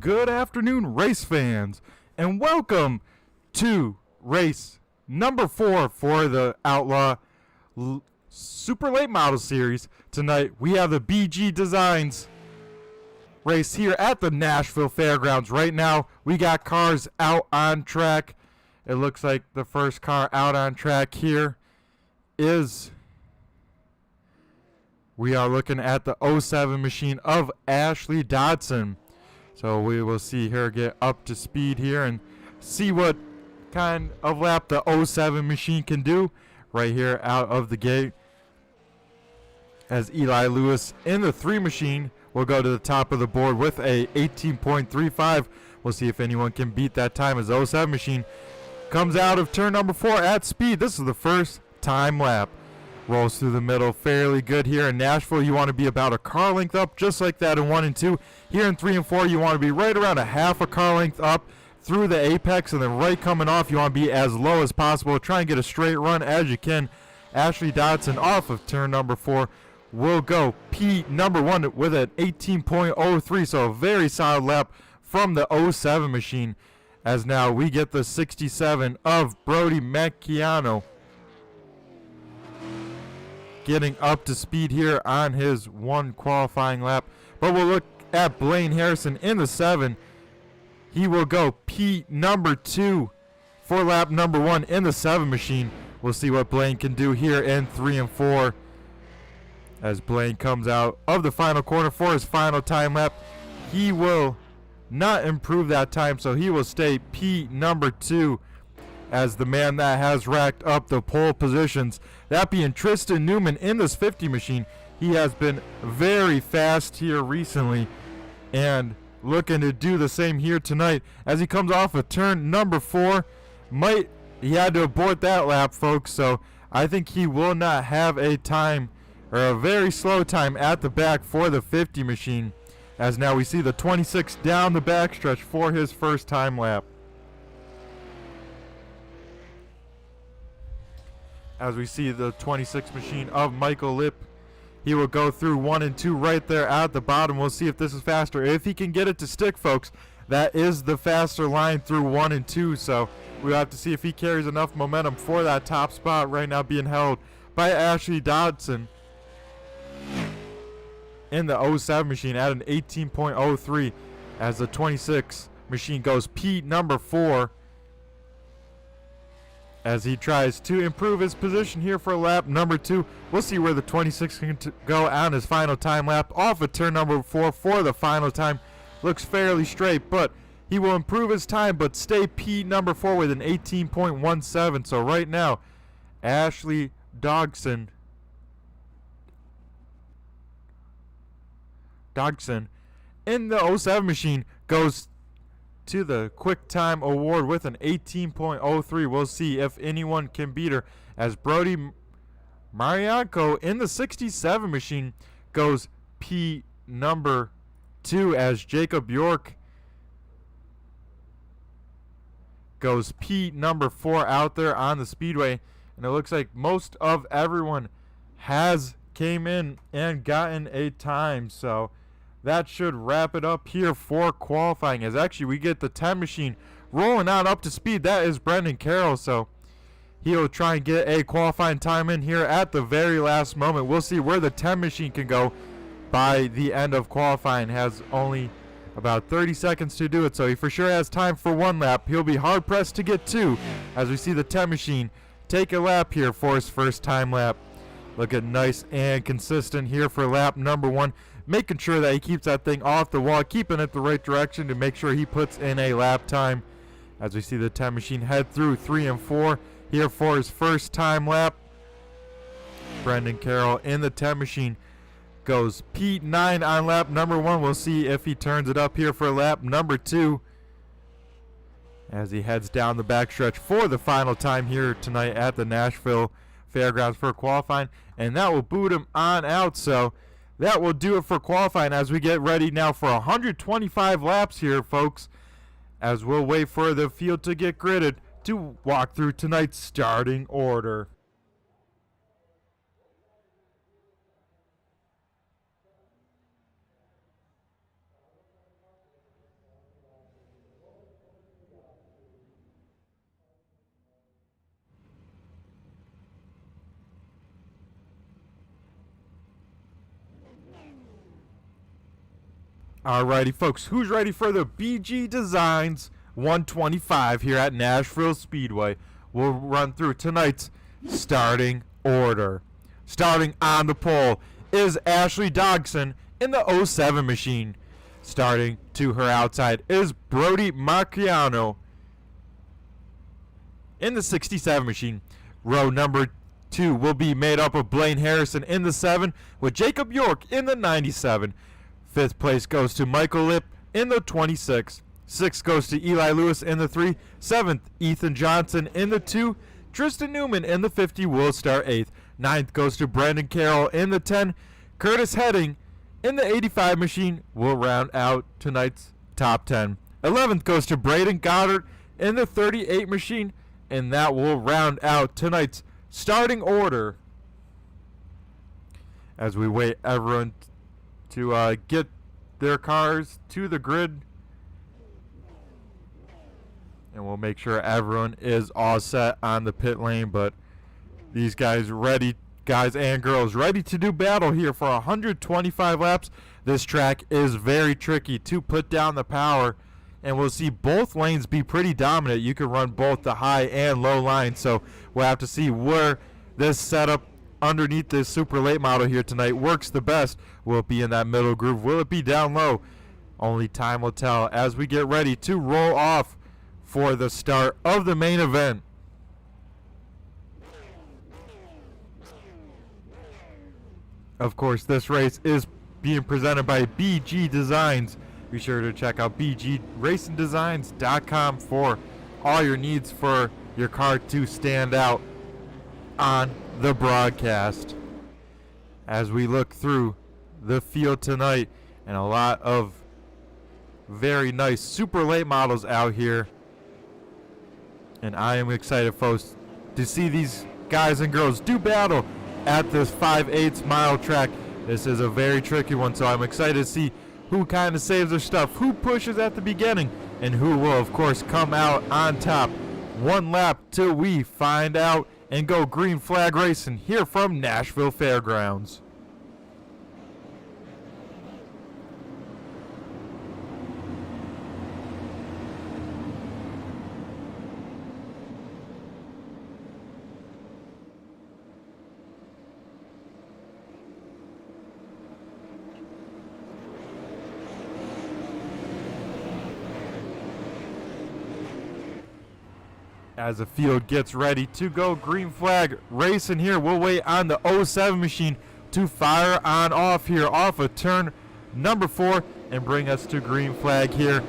Good afternoon, race fans, and welcome to race number 4 for the Outlaw Super Late Model Series. Tonight, we have the BG Designs race here at the Nashville Fairgrounds. Right now, we got cars out on track. It looks like the first car out on track here is... We are looking at the 07 machine of Ashley Dodson. So we will see her get up to speed here and see what kind of lap the 07 machine can do right here out of the gate. As Eli Lewis in the 3 machine will go to the top of the board with a 18.35. We'll see if anyone can beat that time as the 07 machine comes out of turn number 4 at speed. This is the first time lap. Rolls through the middle fairly good here in Nashville. You want to be about a car length up, just like that in 1 and 2. Here in 3 and 4, you want to be right around a half a car length up through the apex, and then right coming off, you want to be as low as possible. Try and get a straight run as you can. Ashley Dodson off of turn number 4 will go P number 1 with an 18.03, so a very solid lap from the 07 machine. As now we get the 67 of Brody Macchiano getting up to speed here on his 1 qualifying lap. But we'll look at Blaine Harrison in the 7. He will go P number 2 for lap number 1 in the 7 machine. We'll see what Blaine can do here in 3 and 4 as Blaine comes out of the final corner for his final time lap. He will not improve that time, so he will stay P number 2 as the man that has racked up the pole positions. That being Tristan Newman in this 50 machine. He has been very fast here recently and looking to do the same here tonight as he comes off of turn number 4. He had to abort that lap, folks, so I think he will not have a time or a very slow time at the back for the 50 machine, as now we see the 26 down the backstretch for his first time lap. As we see the 26 machine of Michael Lipp, he will go through 1 and 2 right there at the bottom. We'll see if this is faster. If he can get it to stick, folks, that is the faster line through 1 and 2. So we'll have to see if he carries enough momentum for that top spot right now being held by Ashley Dodson in the 07 machine at an 18.03 as the 26 machine goes P number 4. As he tries to improve his position here for lap number 2. We'll see where the 26 can go on his final time lap off of turn number 4 for the final time. Looks fairly straight, but he will improve his time, but stay P number 4 with an 18.17. So right now, Ashley Dodson in the 07 machine goes to the quick time award with an 18.03. We'll see if anyone can beat her as Brody Marianco in the 67 machine goes P number 2 as Jacob York goes P number 4 out there on the speedway. And it looks like most of everyone has came in and gotten a time, so that should wrap it up here for qualifying. As actually we get the 10 machine rolling out up to speed. That is Brendan Carroll, so he'll try and get a qualifying time in here at the very last moment. We'll see where the 10 machine can go by the end of qualifying. Has only about 30 seconds to do it, so he for sure has time for 1 lap. He'll be hard pressed to get 2 as we see the 10 machine take a lap here for his first time lap. Looking nice and consistent here for lap number 1. Making sure that he keeps that thing off the wall, keeping it the right direction to make sure he puts in a lap time. As we see the 10 machine head through 3 and 4 here for his first time lap. Brendan Carroll in the 10 machine goes P9 on lap number 1. We'll see if he turns it up here for lap number 2 as he heads down the backstretch for the final time here tonight at the Nashville Fairgrounds for qualifying, and that will boot him on out. So that will do it for qualifying as we get ready now for 125 laps here, folks, as we'll wait for the field to get gridded to walk through tonight's starting order. Alrighty, folks, who's ready for the BG Designs 125 here at Nashville Speedway? We'll run through tonight's starting order. Starting on the pole is Ashley Dodson in the 07 machine. Starting to her outside is Brody Marciano in the 67 machine. Row number 2 will be made up of Blaine Harrison in the 7 with Jacob York in the 97. 5th place goes to Michael Lipp in the 26. 6th goes to Eli Lewis in the 3. 7th, Ethan Johnson in the 2. Tristan Newman in the 50 will start 8th. 9th goes to Brandon Carroll in the 10. Curtis Heading in the 85 machine will round out tonight's top 10. 11th goes to Braden Goddard in the 38 machine, and that will round out tonight's starting order as we wait everyone to get their cars to the grid, and we'll make sure everyone is all set on the pit lane. But these guys and girls ready to do battle here for 125 laps. This track is very tricky to put down the power, and we'll see both lanes be pretty dominant. You can run both the high and low line, so we'll have to see where this setup underneath this super late model here tonight works the best. Will it be in that middle groove? Will it be down low? Only time will tell as we get ready to roll off for the start of the main event. Of course, this race is being presented by BG Designs. Be sure to check out bgracingdesigns.com for all your needs for your car to stand out on the broadcast. As we look through the field tonight, and a lot of very nice super late models out here, and I am excited, folks, to see these guys and girls do battle at this 5/8 mile track. This is a very tricky one, so I'm excited to see who kind of saves their stuff, who pushes at the beginning, and who will, of course, come out on top. One lap till we find out and go green flag racing here from Nashville Fairgrounds. As the field gets ready to go green flag racing here, we'll wait on the 07 machine to fire on off here off of turn number 4 and bring us to green flag here.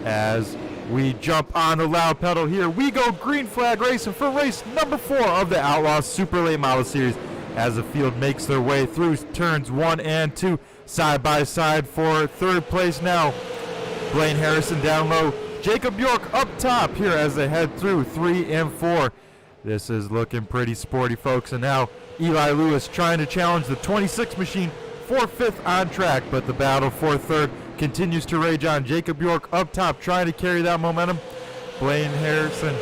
As we jump on the loud pedal here, we go green flag racing for race number 4 of the Outlaw Super Late Model Series as the field makes their way through turns 1 and 2 side by side. For 3rd place now, Blaine Harrison down low, Jacob York up top here as they head through 3 and 4. This is looking pretty sporty, folks. And now Eli Lewis trying to challenge the 26 machine for 5th on track, but the battle for 3rd continues to rage on. Jacob York up top trying to carry that momentum. Blaine Harrison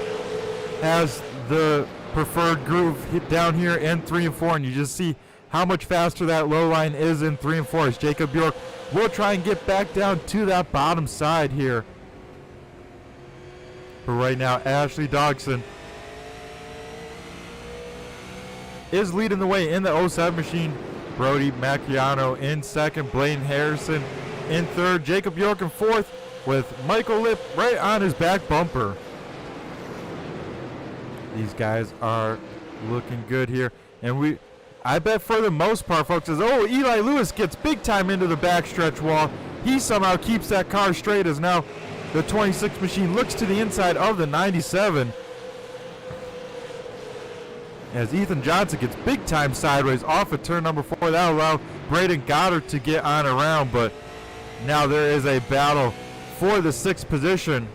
has the preferred groove hit down here in 3 and 4, and you just see how much faster that low line is in 3 and 4 as Jacob York will try and get back down to that bottom side here. But right now, Ashley Dodson is leading the way in the 07 machine. Brody Marciano in 2nd, Blaine Harrison in 3rd, Jacob York in 4th, with Michael Lipp right on his back bumper. These guys are looking good here, and I bet for the most part, folks, Eli Lewis gets big time into the backstretch wall. He somehow keeps that car straight as now the 26 machine looks to the inside of the 97 as Ethan Johnson gets big time sideways off of turn number 4. That'll allow Braden Goddard to get on around, but now there is a battle for the 6th position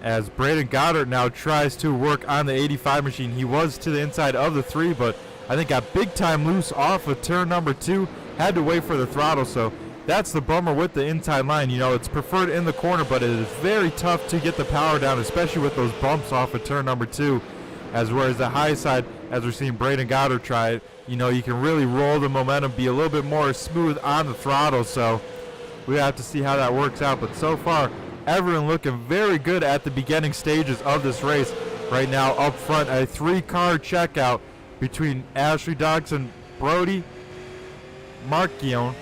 as Braden Goddard now tries to work on the 85 machine. He was to the inside of the 3, but I think got big time loose off of turn number 2, had to wait for the throttle, so that's the bummer with the inside line. You know, it's preferred in the corner, but it is very tough to get the power down, especially with those bumps off of turn number 2. Whereas the high side, as we're seeing Braden Goddard try it, you know, you can really roll the momentum, be a little bit more smooth on the throttle. So we have to see how that works out. But so far, everyone looking very good at the beginning stages of this race. Right now, up front, a 3-car checkout between Ashley Dodson, Brody Marchione,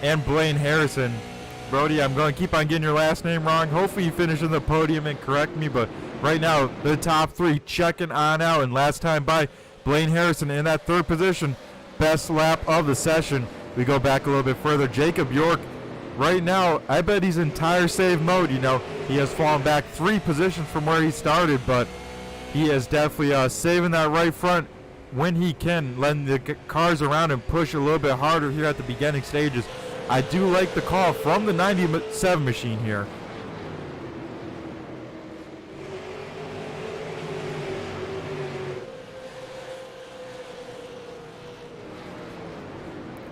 and Blaine Harrison. Brody, I'm going to keep on getting your last name wrong. Hopefully you finish in the podium and correct me, but right now, the top 3 checking on out, and last time by, Blaine Harrison in that 3rd position. Best lap of the session. We go back a little bit further. Jacob York, right now, I bet he's in tire save mode. You know, he has fallen back 3 positions from where he started, but he is definitely saving that right front when he can, letting the cars around him push a little bit harder here at the beginning stages. I do like the call from the 97 machine here.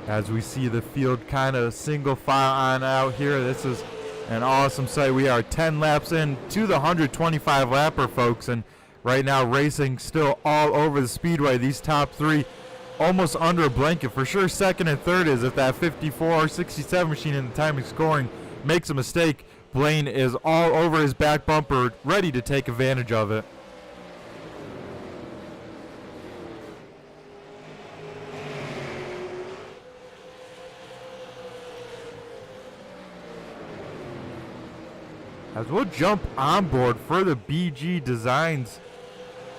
As we see the field kind of single file on out here, this is an awesome sight. We are 10 laps in to the 125 lapper, folks, and right now racing still all over the speedway. These top 3 almost under a blanket. For sure, 2nd and 3rd is if that 54 or 67 machine in the timing scoring makes a mistake. Blaine is all over his back bumper, ready to take advantage of it. As we'll jump on board for the BG Designs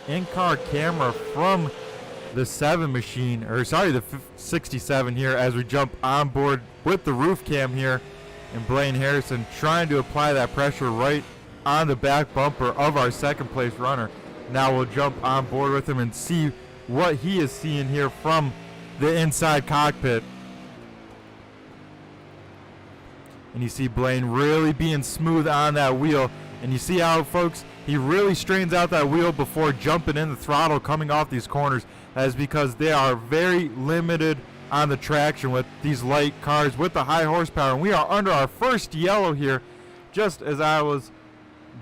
in-car camera from the 7 machine, or sorry, the 67 here, as we jump on board with the roof cam here, and Blaine Harrison trying to apply that pressure right on the back bumper of our 2nd place runner. Now we'll jump on board with him and see what he is seeing here from the inside cockpit. And you see Blaine really being smooth on that wheel. And you see how, folks, he really strains out that wheel before jumping in the throttle coming off these corners. That is because they are very limited on the traction with these light cars with the high horsepower. And we are under our first yellow here, just as I was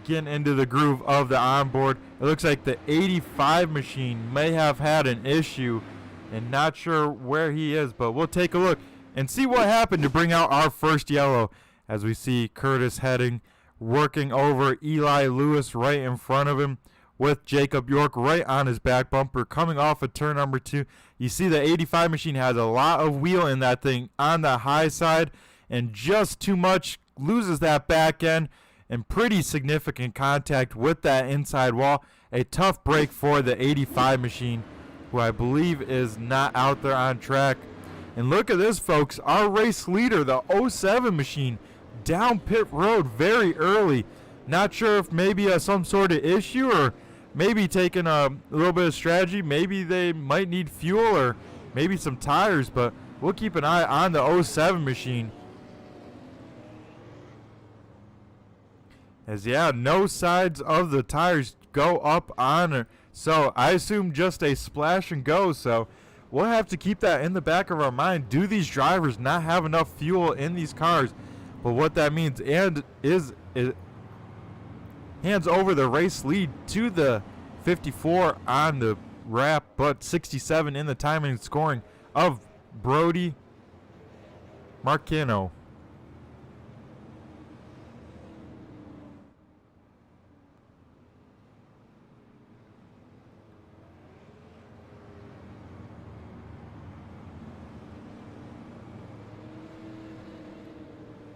getting into the groove of the onboard. It looks like the 85 machine may have had an issue, and not sure where he is, but we'll take a look and see what happened to bring out our first yellow. As we see Curtis Heading working over Eli Lewis right in front of him, with Jacob York right on his back bumper coming off of turn number 2. You see the 85 machine has a lot of wheel in that thing on the high side, and just too much, loses that back end, and pretty significant contact with that inside wall. A tough break for the 85 machine, who I believe is not out there on track. And look at this, folks. Our race leader, the 07 machine, down pit road very early. Not sure if maybe some sort of issue, or maybe taking a little bit of strategy. Maybe they might need fuel, or maybe some tires, but we'll keep an eye on the 07 machine. As, yeah, no sides of the tires go up on her. So I assume just a splash and go. So we'll have to keep that in the back of our mind. Do these drivers not have enough fuel in these cars? But what that means and is it hands over the race lead to the 54 on the wrap, but 67 in the timing and scoring of Brody Marchione.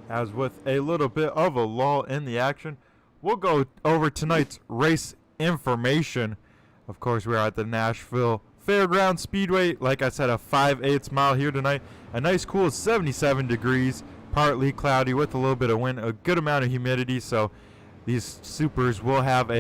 As with a little bit of a lull in the action, we'll go over tonight's race information. Of course, we're at the Nashville Fairgrounds Speedway. Like I said, a 5/8 mile here tonight. A nice cool 77 degrees, partly cloudy with a little bit of wind, a good amount of humidity. So these supers will have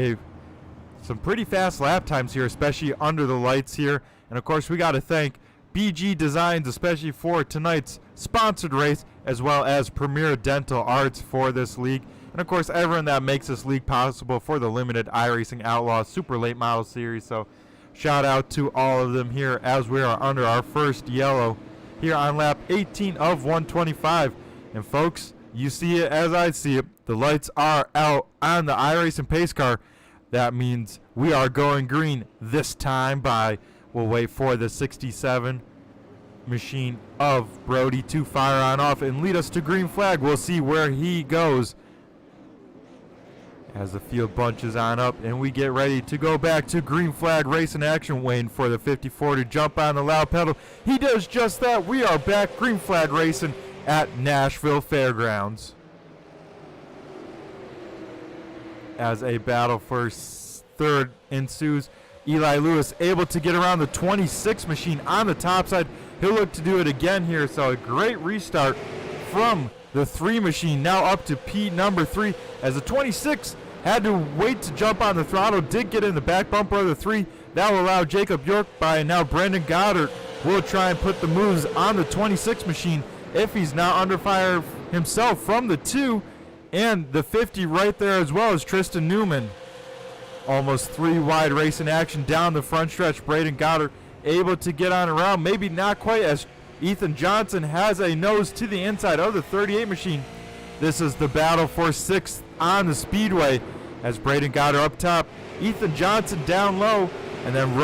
some pretty fast lap times here, especially under the lights here. And of course, we got to thank BG Designs, especially for tonight's sponsored race, as well as Premier Dental Arts for this league. And of course, everyone that makes this league possible for the limited iRacing Outlaw Super Late Model Series. So shout out to all of them here as we are under our first yellow here on lap 18 of 125. And folks, you see it as I see it. The lights are out on the iRacing pace car. That means we are going green this time by. We'll wait for the 67 machine of Brody to fire on off and lead us to green flag. We'll see where he goes as the field bunches on up and we get ready to go back to green flag racing action, waiting for the 54 to jump on the loud pedal. He does just that. We are back green flag racing at Nashville Fairgrounds as a battle for third ensues. Eli Lewis able to get around the 26 machine on the top side. He'll look to do it again here, so a great restart from the 3 machine, now up to P number 3 as the 26 had to wait to jump on the throttle, did get in the back bumper of the 3. That will allow Jacob York by, and now Brendan Goddard will try and put the moves on the 26 machine if he's not under fire himself from the 2, and the 50 right there as well as Tristan Newman. Almost 3 wide racing action down the front stretch. Braden Goddard able to get on around, maybe not quite, as Ethan Johnson has a nose to the inside of the 38 machine. This is the battle for 6th on the speedway as Braden Goddard up top, Ethan Johnson down low, and then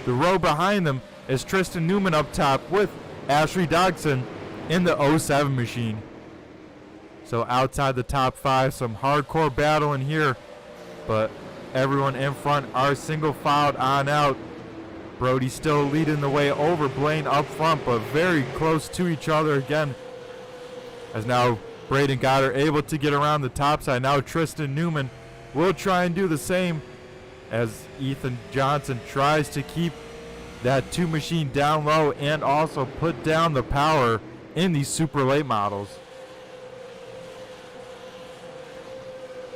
the row behind them is Tristan Newman up top with Ashley Dodson in the 07 machine. So outside the top 5, some hardcore battle in here, but everyone in front are single filed on out. Brody still leading the way over Blaine up front, but very close to each other again. As now Braden Goddard able to get around the top side. Now Tristan Newman will try and do the same as Ethan Johnson tries to keep that 2 machine down low and also put down the power in these super late models.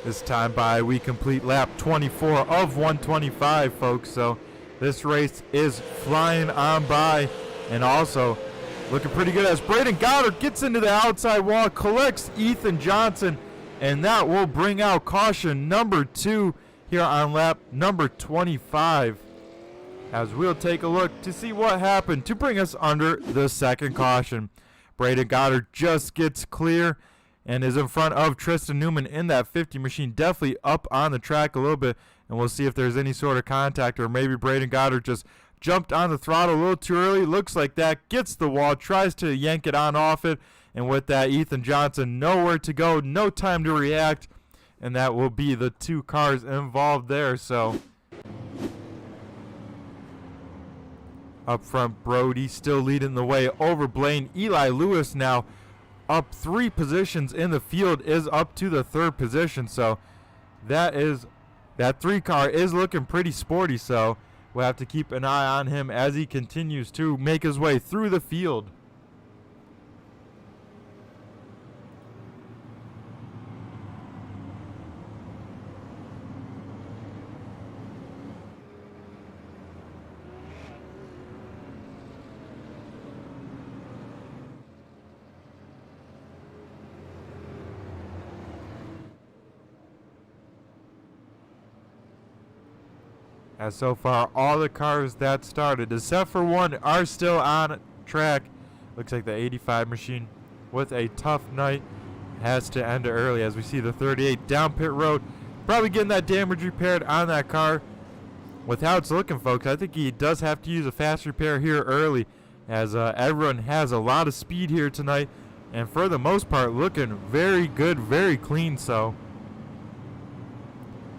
This time by we complete lap 24 of 125, folks. So this race is flying on by and also looking pretty good as Braden Goddard gets into the outside wall, collects Ethan Johnson, and that will bring out caution number 2 here on lap number 25. As we'll take a look to see what happened to bring us under the second caution. Braden Goddard just gets clear and is in front of Tristan Newman in that 50 machine, definitely up on the track a little bit, and we'll see if there's any sort of contact, or maybe Braden Goddard just jumped on the throttle a little too early. Looks like that, gets the wall, tries to yank it on off it, and with that, Ethan Johnson nowhere to go, no time to react, and that will be the 2 cars involved there. So up front, Brody still leading the way over Blaine. Eli Lewis now up 3 positions in the field, is up to the 3rd position. So that 3 car is looking pretty sporty. So we'll have to keep an eye on him as he continues to make his way through the field. As so far, all the cars that started, except for one, are still on track. Looks like the 85 machine, with a tough night, has to end it early as we see the 38 down pit road. Probably getting that damage repaired on that car. With how it's looking, folks, I think he does have to use a fast repair here early, as everyone has a lot of speed here tonight. And for the most part, looking very good, very clean. So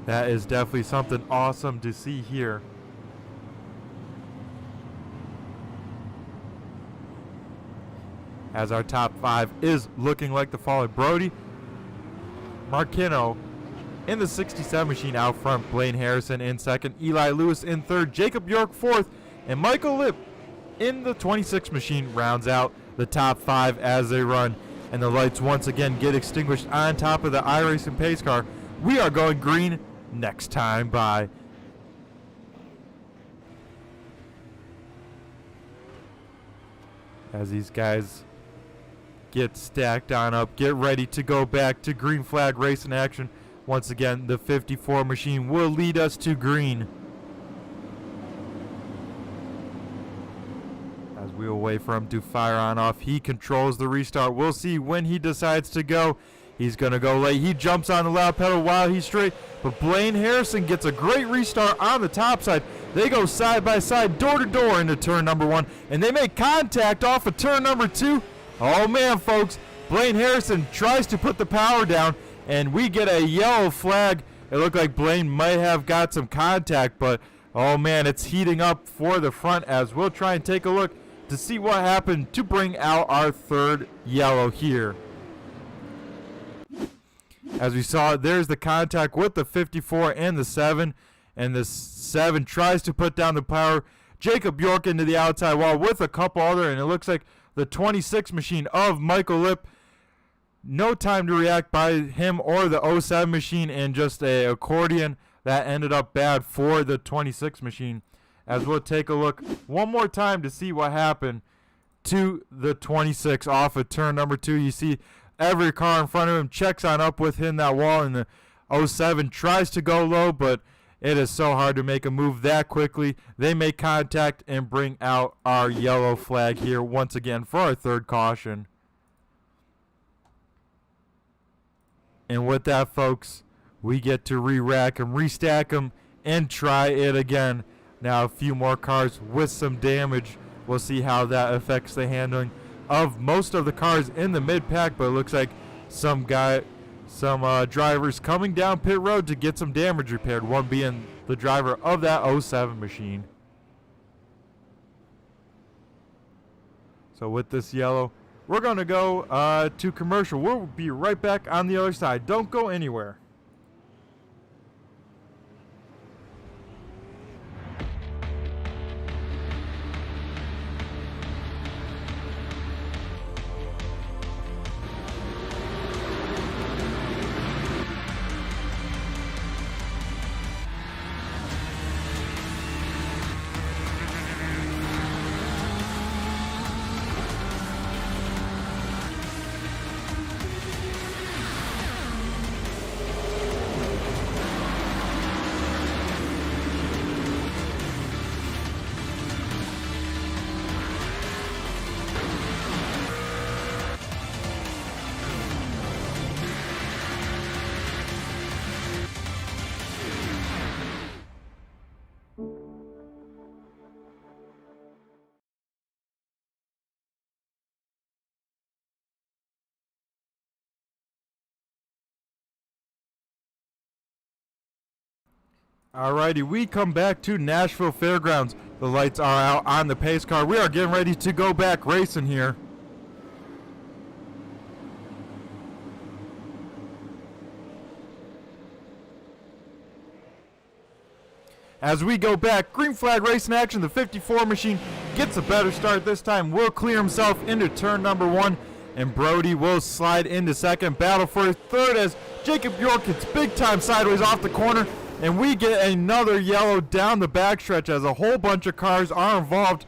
that is definitely something awesome to see here. As our top 5 is looking like the following: Brody Marquino in the 67 machine out front, Blaine Harrison in 2nd, Eli Lewis in 3rd, Jacob York 4th, and Michael Lipp in the 26 machine rounds out the top 5 as they run. And the lights once again get extinguished on top of the iRacing pace car. We are going green next time by. As these guys get stacked on up, get ready to go back to green flag racing action. Once again, the 54 machine will lead us to green. As we will wait for him to fire on off, he controls the restart. We'll see when he decides to go. He's going to go late. He jumps on the loud pedal while he's straight. But Blaine Harrison gets a great restart on the top side. They go side by side, door to door into turn number 1, and they make contact off of turn number 2. Oh man, folks, Blaine Harrison tries to put the power down, and we get a yellow flag. It looked like Blaine might have got some contact, but oh man, it's heating up for the front as we'll try and take a look to see what happened to bring out our third yellow here. As we saw, there's the contact with the 54 and the 7, and the 7 tries to put down the power. Jacob York into the outside wall with a couple other, and it looks like the 26 machine of Michael Lipp. No time to react by him or the 07 machine, and just a accordion that ended up bad for the 26 machine. As we'll take a look one more time to see what happened to the 26 off of turn number 2. You see every car in front of him checks on up within that wall, and the 07 tries to go low, but it is so hard to make a move that quickly. They make contact and bring out our yellow flag here once again for our third caution. And with that, folks, we get to re-rack them, restack them, and try it again. Now a few more cars with some damage. We'll see how that affects the handling of most of the cars in the mid-pack, but it looks like some drivers coming down pit road to get some damage repaired, one being the driver of that 07 machine. So with this yellow, we're going to go to commercial. We'll be right back on the other side. Don't go anywhere. Alrighty, we come back to Nashville Fairgrounds. The lights are out on the pace car. We are getting ready to go back racing here. As we go back, green flag racing action. The 54 machine gets a better start this time. Will clear himself into turn number 1, and Brody will slide into second. Battle for third as Jacob York hits big time sideways off the corner. And we get another yellow down the backstretch as a whole bunch of cars are involved.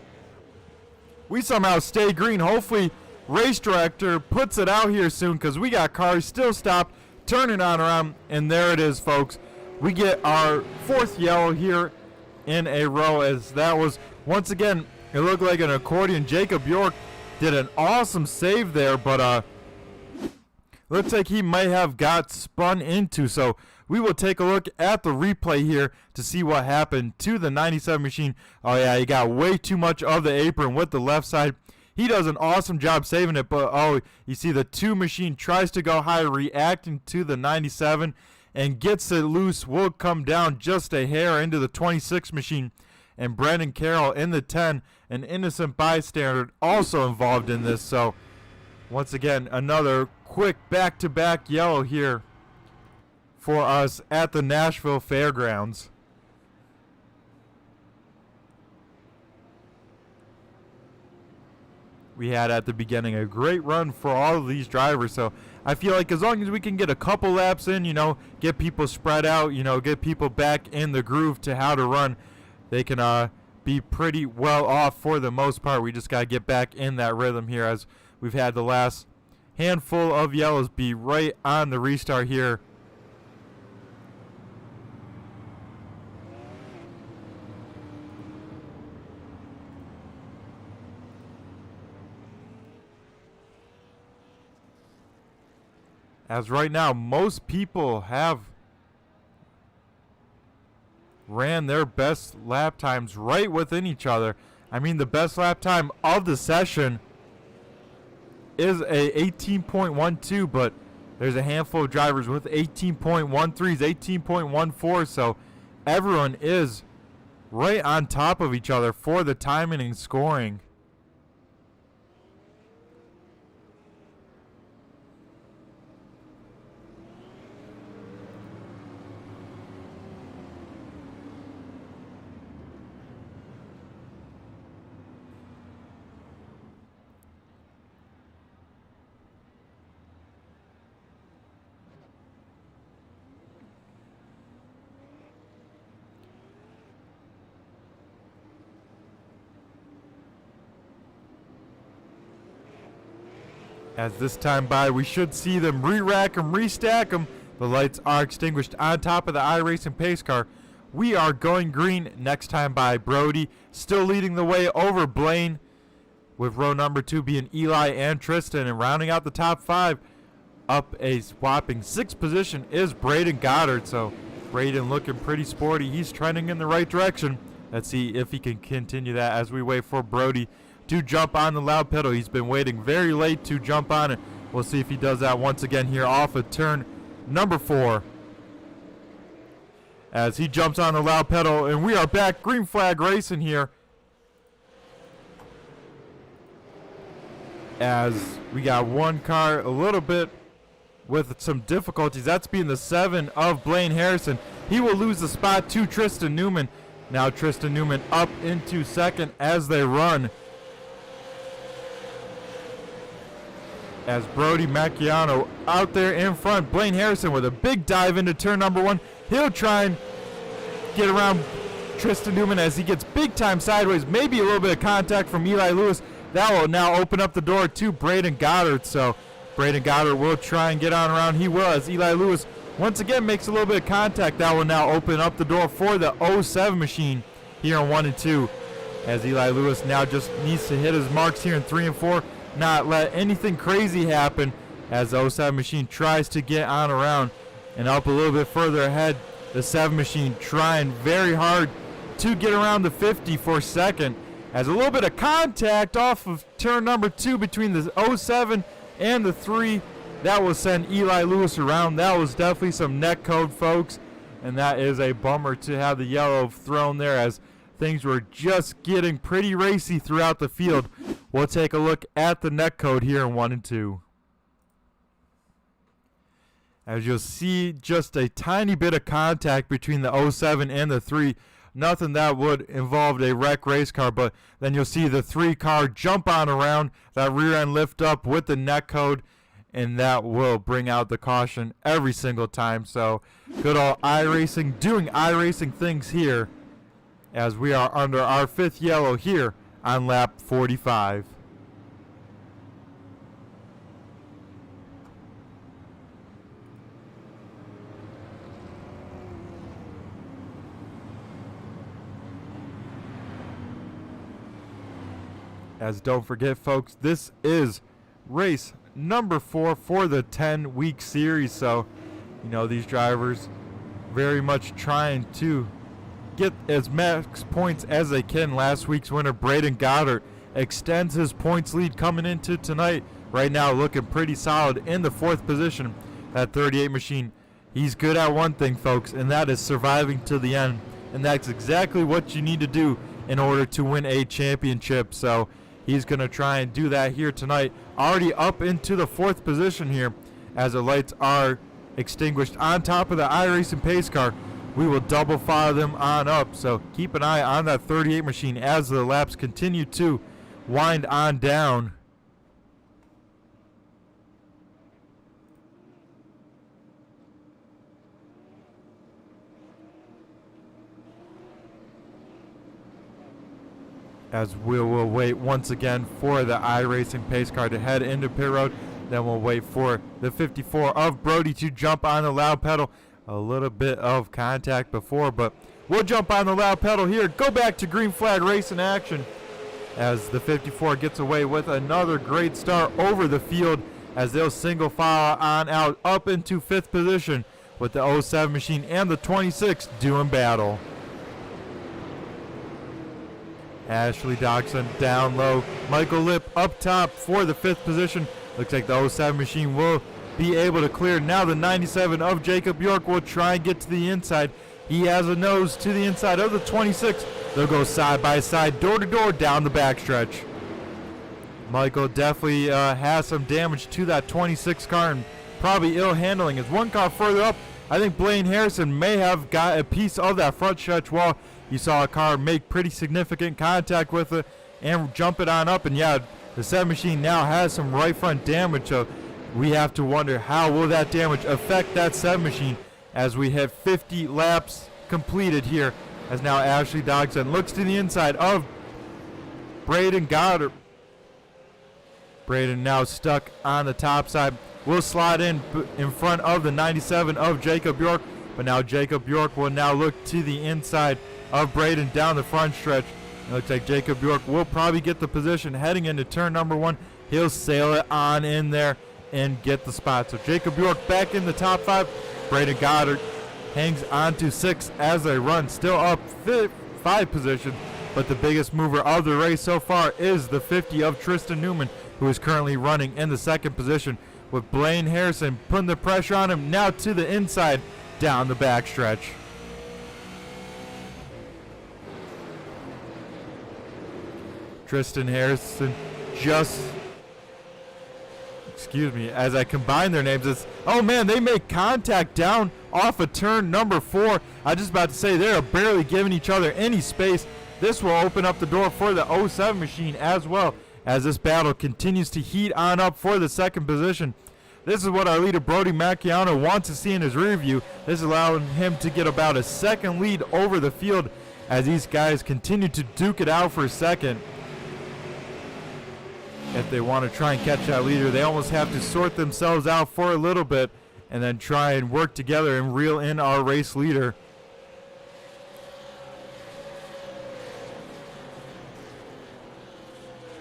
We somehow stay green. Hopefully, race director puts it out here soon, because we got cars still stopped, turning on around. And there it is, folks. We get our fourth yellow here in a row, as that was, once again, it looked like an accordion. Jacob York did an awesome save there, but looks like he might have got spun into. So we will take a look at the replay here to see what happened to the 97 machine. Oh yeah, he got way too much of the apron with the left side. He does an awesome job saving it, but oh, you see the 2 machine tries to go high, reacting to the 97 and gets it loose. Will come down just a hair into the 26 machine. And Brandon Carroll in the 10, an innocent bystander, also involved in this. So once again, another quick back-to-back yellow here for us at the Nashville Fairgrounds. We had at the beginning a great run for all of these drivers, so I feel like as long as we can get a couple laps in, get people spread out, get people back in the groove to how to run, they can be pretty well off for the most part. We just got to get back in that rhythm here, as we've had the last handful of yellows be right on the restart here. As right now, most people have ran their best lap times right within each other. I mean, the best lap time of the session is a 18.12, but there's a handful of drivers with 18.13s, 18.14, so everyone is right on top of each other for the timing and scoring. As this time by, we should see them re-rack them, restack them. The lights are extinguished on top of the iRacing pace car. We are going green next time by. Brody still leading the way over Blaine, with row number 2 being Eli and Tristan. And rounding out the top 5, up a whopping 6th position, is Braden Goddard. So Braden looking pretty sporty. He's trending in the right direction. Let's see if he can continue that as we wait for Brody to jump on the loud pedal. He's been waiting very late to jump on it. We'll see if he does that once again here off of turn number 4. As he jumps on the loud pedal, and we are back green flag racing here. As we got one car a little bit with some difficulties. That's being the 7 of Blaine Harrison. He will lose the spot to Tristan Newman. Now Tristan Newman up into second as they run. As Brody Macchiano out there in front. Blaine Harrison with a big dive into turn number 1. He'll try and get around Tristan Newman as he gets big time sideways. Maybe a little bit of contact from Eli Lewis. That will now open up the door to Braden Goddard. So Braden Goddard will try and get on around. He will, as Eli Lewis once again makes a little bit of contact. That will now open up the door for the 07 machine here on 1 and 2. As Eli Lewis now just needs to hit his marks here in 3 and 4. Not let anything crazy happen as the 07 machine tries to get on around and up a little bit further ahead. The 7 machine trying very hard to get around the 50 for second. As a little bit of contact off of turn number 2 between the 07 and the 3. That will send Eli Lewis around. That was definitely some net code, folks. And that is a bummer to have the yellow thrown there as things were just getting pretty racy throughout the field. We'll take a look at the net code here in 1 and 2. As you'll see, just a tiny bit of contact between the 07 and the 3. Nothing that would involve a wreck race car, but then you'll see the 3 car jump on around, that rear end lift up with the net code, and that will bring out the caution every single time. So good old iRacing doing iRacing things here as we are under our 5th yellow here on lap 45. As don't forget, folks, this is race number 4 for the 10-week series. So, you know, these drivers very much trying to get as max points as they can. Last week's winner, Braden Goddard, extends his points lead coming into tonight. Right now looking pretty solid in the 4th position. That 38 machine, he's good at one thing, folks, and that is surviving to the end. And that's exactly what you need to do in order to win a championship. So he's going to try and do that here tonight. Already up into the 4th position here as the lights are extinguished on top of the iRacing pace car. We will double file them on up. So keep an eye on that 38 machine as the laps continue to wind on down. As we will wait once again for the iRacing pace car to head into pit road. Then we'll wait for the 54 of Brody to jump on the loud pedal. A little bit of contact before, but we'll jump on the loud pedal here. Go back to green flag racing action as the 54 gets away with another great start over the field as they'll single file on out up into 5th position with the 07 machine and the 26 doing battle. Ashley Dodson down low. Michael Lipp up top for the 5th position. Looks like the 07 machine will be able to clear. Now the 97 of Jacob York will try and get to the inside. He has a nose to the inside of the 26. They'll go side by side, door to door down the backstretch. Michael definitely has some damage to that 26 car and probably ill handling. As one car further up, I think Blaine Harrison may have got a piece of that front stretch wall. You saw a car make pretty significant contact with it and jump it on up. And yeah, the 7 machine now has some right front damage. So we have to wonder how will that damage affect that 7 machine as we have 50 laps completed here. As now Ashley Dodson looks to the inside of Braden Goddard. Braden now stuck on the top side. Will slide in front of the 97 of Jacob York. But now Jacob York will now look to the inside of Braden down the front stretch. It looks like Jacob York will probably get the position heading into turn number 1. He'll sail it on in there and get the spot. So Jacob York back in the top 5. Braden Goddard hangs on to 6 as they run. Still up 5 positions. But the biggest mover of the race so far is the 50 of Tristan Newman, who is currently running in the 2nd position, with Blaine Harrison putting the pressure on him now to the inside down the backstretch. Tristan Harrison as I combine their names, it's, oh man, they make contact down off of turn number 4. I was just about to say they're barely giving each other any space. This will open up the door for the 07 machine as well, as this battle continues to heat on up for the 2nd position. This is what our leader Brody Macchiano wants to see in his rear view. This is allowing him to get about a 2nd lead over the field as these guys continue to duke it out for a 2nd. If they want to try and catch that leader, they almost have to sort themselves out for a little bit and then try and work together and reel in our race leader.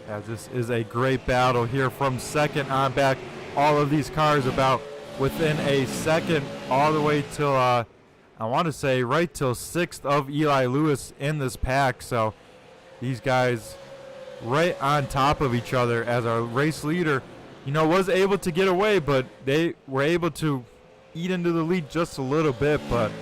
As this is a great battle here from 2nd on back. All of these cars about within a 2nd all the way till, I want to say right till 6th of Eli Lewis in this pack. So these guys right on top of each other as our race leader, was able to get away, but they were able to eat into the lead just a little bit. But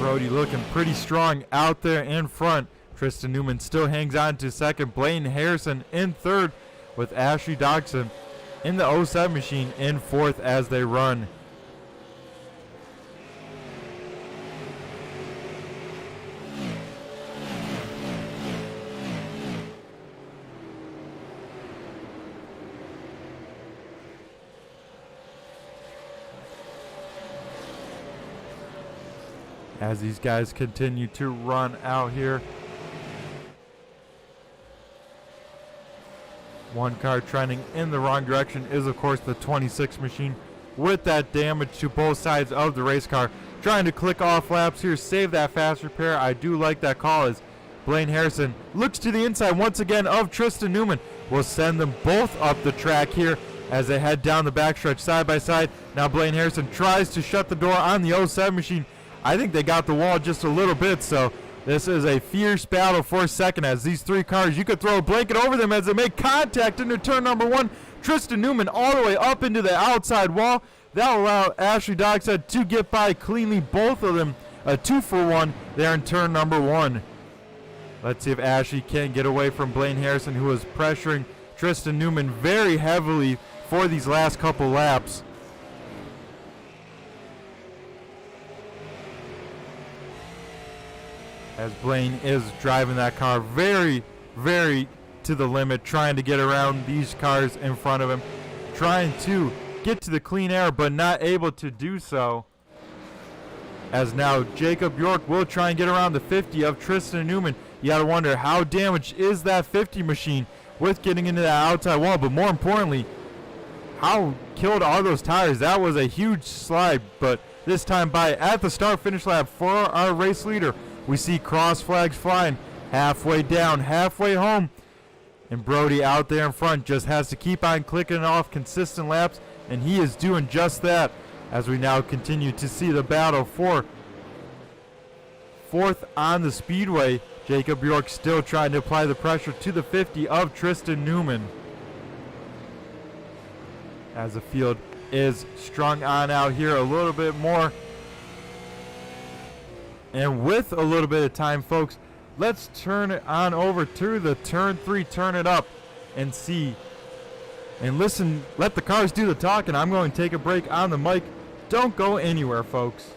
Brody looking pretty strong out there in front. Tristan Newman still hangs on to 2nd. Blaine Harrison in 3rd, with Ashley Dodson in the 07 machine in 4th as they run. As these guys continue to run out here. One car trending in the wrong direction is, of course, the 26 machine, with that damage to both sides of the race car. Trying to click off laps here, save that fast repair. I do like that call as Blaine Harrison looks to the inside once again of Tristan Newman. Will send them both up the track here as they head down the backstretch side by side. Now Blaine Harrison tries to shut the door on the 07 machine. I think they got the wall just a little bit, so this is a fierce battle for 2nd as these 3 cars, you could throw a blanket over them as they make contact into turn number 1. Tristan Newman all the way up into the outside wall. That will allow Ashley Dodson to get by cleanly, both of them a 2-for-1 there in turn number 1. Let's see if Ashley can get away from Blaine Harrison, who is pressuring Tristan Newman very heavily for these last couple laps. As Blaine is driving that car very, very to the limit, trying to get around these cars in front of him, trying to get to the clean air, but not able to do so. As now Jacob York will try and get around the 50 of Tristan Newman. You got to wonder how damaged is that 50 machine with getting into that outside wall, but more importantly, how killed are those tires? That was a huge slide, but this time by at the start-finish lap for our race leader. We see cross flags flying halfway down, halfway home. And Brody out there in front just has to keep on clicking off consistent laps, and he is doing just that as we now continue to see the battle for 4th on the speedway Jacob York still trying to apply the pressure to the 50 of Tristan Newman. As the field is strung on out here a little bit more. And with a little bit of time, folks, let's turn it on over to the turn 3, turn it up, and see and listen. Let the cars do the talking. I'm going to take a break on the mic. Don't go anywhere, folks.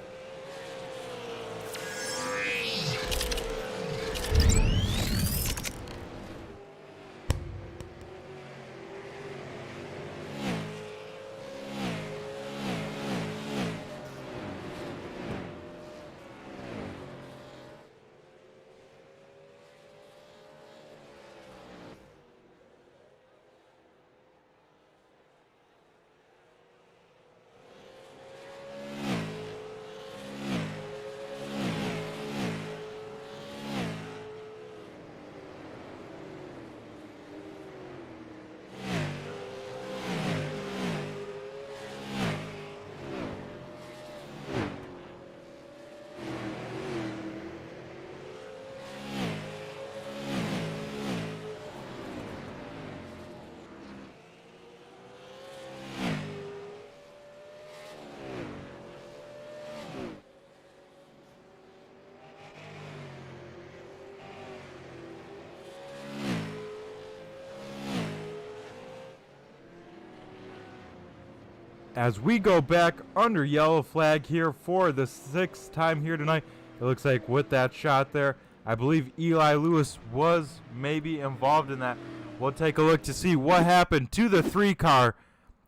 As we go back under yellow flag here for the 6th time here tonight, it looks like with that shot there, I believe Eli Lewis was maybe involved in that. We'll take a look to see what happened to the 3 car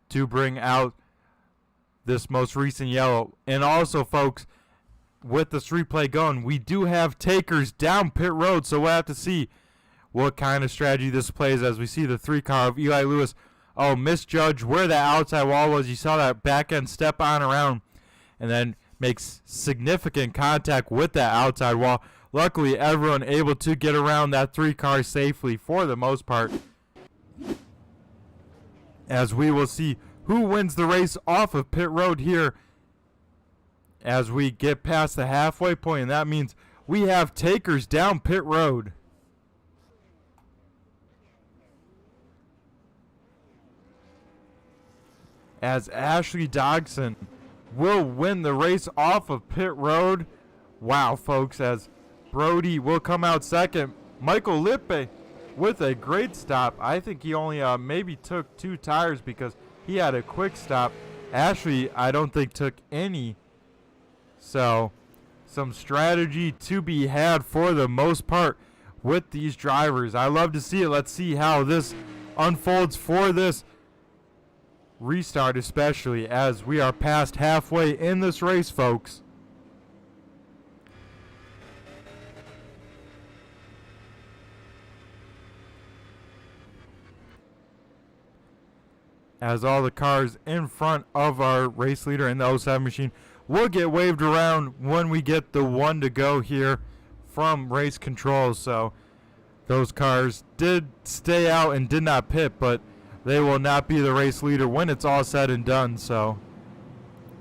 to bring out this most recent yellow. And also, folks, with this replay going, we do have takers down pit road, so we'll have to see what kind of strategy this plays as we see the 3 car of Eli Lewis misjudge where that outside wall was. You saw that back end step on around and then makes significant contact with that outside wall. Luckily, everyone able to get around that 3 car safely for the most part. As we will see who wins the race off of pit road here as we get past the halfway point, and that means we have takers down pit road. As Ashley Dodson will win the race off of pit road. Wow, folks, as Brody will come out second. Michael Lippe with a great stop. I think he only maybe took 2 tires because he had a quick stop. Ashley, I don't think took any. So, some strategy to be had for the most part with these drivers. I love to see it. Let's see how this unfolds for this restart, especially as we are past halfway in this race, folks. As all the cars in front of our race leader in the 07 machine will get waved around when we get the 1 to go here from race control. So those cars did stay out and did not pit, but they will not be the race leader when it's all said and done. So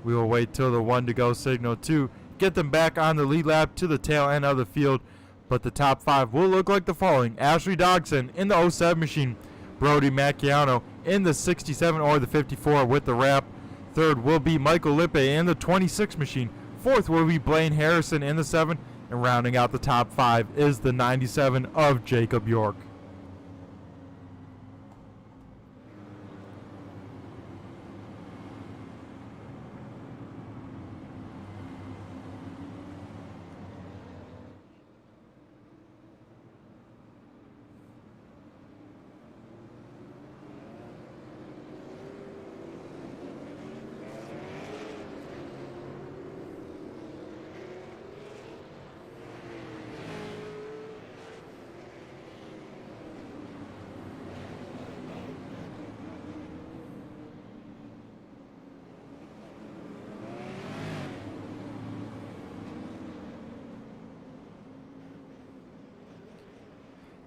we will wait till the 1 to go signal to get them back on the lead lap to the tail end of the field. But the top 5 will look like the following: Ashley Dodson in the 07 machine, Brody Macchiano in the 67 or the 54 with the wrap. 3rd will be Michael Lippe in the 26 machine. 4th will be Blaine Harrison in the 7. And rounding out the top 5 is the 97 of Jacob York.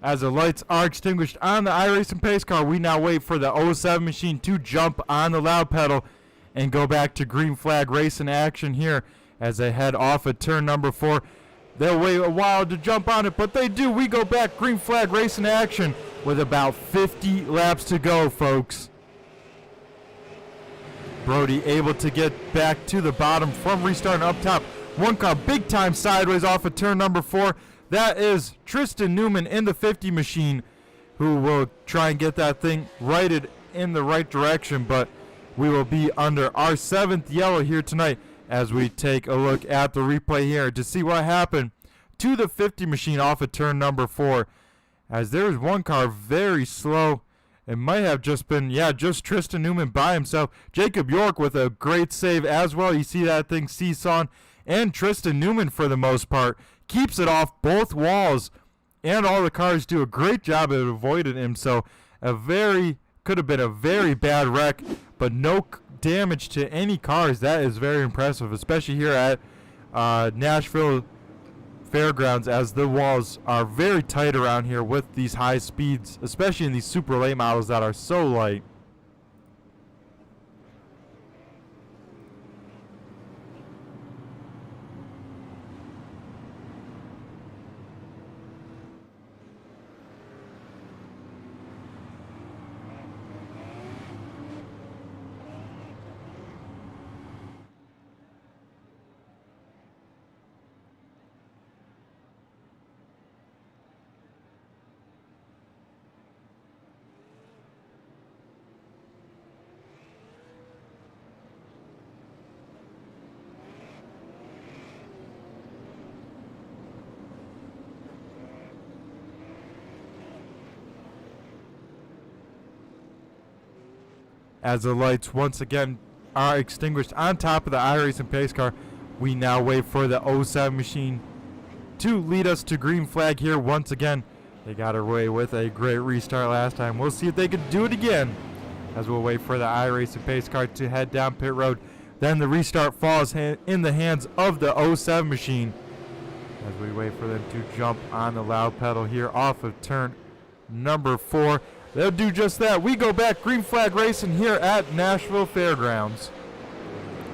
As the lights are extinguished on the iRacing pace car, we now wait for the 07 machine to jump on the loud pedal and go back to green flag racing action here as they head off at turn number 4. They'll wait a while to jump on it, but they do. We go back. Green flag racing action with about 50 laps to go, folks. Brody able to get back to the bottom from restarting up top. One car big time sideways off of turn number 4. That is Tristan Newman in the 50 machine, who will try and get that thing righted in the right direction, but we will be under our 7th yellow here tonight as we take a look at the replay here to see what happened to the 50 machine off of turn number 4. As there was one car very slow. It might have just been, just Tristan Newman by himself. Jacob York with a great save as well. You see that thing seesawing. And Tristan Newman, for the most part, keeps it off both walls. And all the cars do a great job of avoiding him. So could have been a very bad wreck, but no damage to any cars. That is very impressive, especially here at Nashville Fairgrounds, as the walls are very tight around here with these high speeds, especially in these super late models that are so light. As the lights once again are extinguished on top of the iRacing pace car, we now wait for the 07 machine to lead us to green flag here once again. They got away with a great restart last time. We'll see if they can do it again, as we'll wait for the iRacing pace car to head down pit road. Then the restart falls in the hands of the 07 machine, as we wait for them to jump on the loud pedal here off of turn number 4. They'll do just that. We go back, green flag racing here at Nashville Fairgrounds.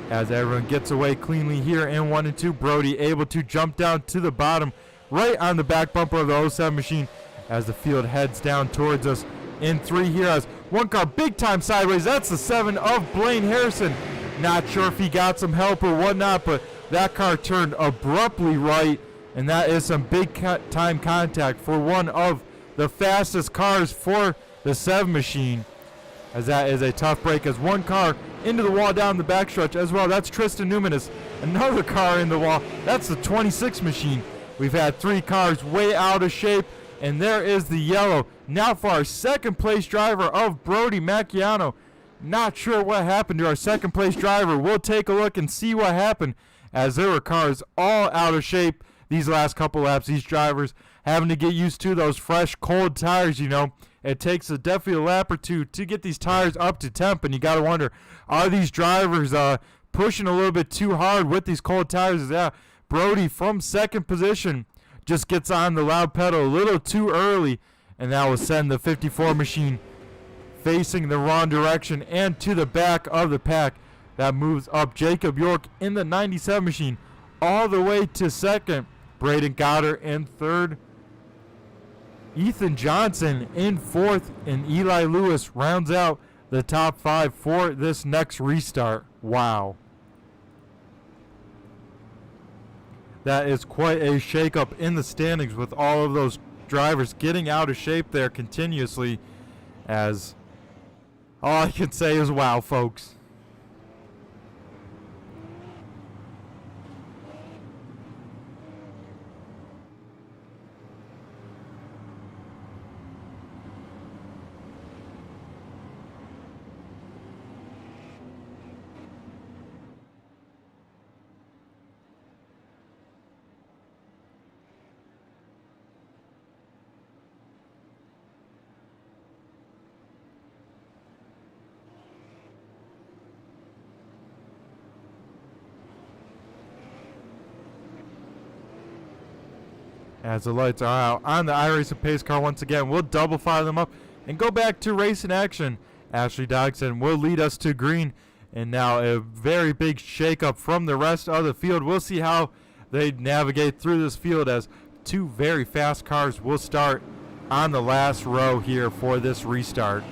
As everyone gets away cleanly here in 1 and 2, Brody able to jump down to the bottom, right on the back bumper of the 07 machine, as the field heads down towards us in 3 here. As one car big time sideways. That's the 7 of Blaine Harrison. Not sure if he got some help or whatnot, but that car turned abruptly right, and that is some big time contact for one of the fastest cars for the 7 machine, as that is a tough break, as one car into the wall down the backstretch as well. That's Tristan Newman, is another car in the wall. That's the 26 machine. We've had 3 cars way out of shape, and there is the yellow. Now for our second place driver of Brody Macchiano. Not sure what happened to our second place driver. We'll take a look and see what happened, as there were cars all out of shape these last couple laps. These drivers having to get used to those fresh, cold tires, you know. It takes definitely a lap or two to get these tires up to temp, and you got to wonder, are these drivers pushing a little bit too hard with these cold tires? Yeah, Brody from second position just gets on the loud pedal a little too early, and that will send the 54 machine facing the wrong direction and to the back of the pack. That moves up Jacob York in the 97 machine all the way to second. Braden Goddard in third. Ethan Johnson in fourth, and Eli Lewis rounds out the top 5 for this next restart. Wow. That is quite a shakeup in the standings, with all of those drivers getting out of shape there continuously, as all I can say is wow, folks. As the lights are out on the iRacing pace car once again, we'll double fire them up and go back to racing action. Ashley Dodson will lead us to green, and now a very big shakeup from the rest of the field. We'll see how they navigate through this field as two very fast cars will start on the last row here for this restart.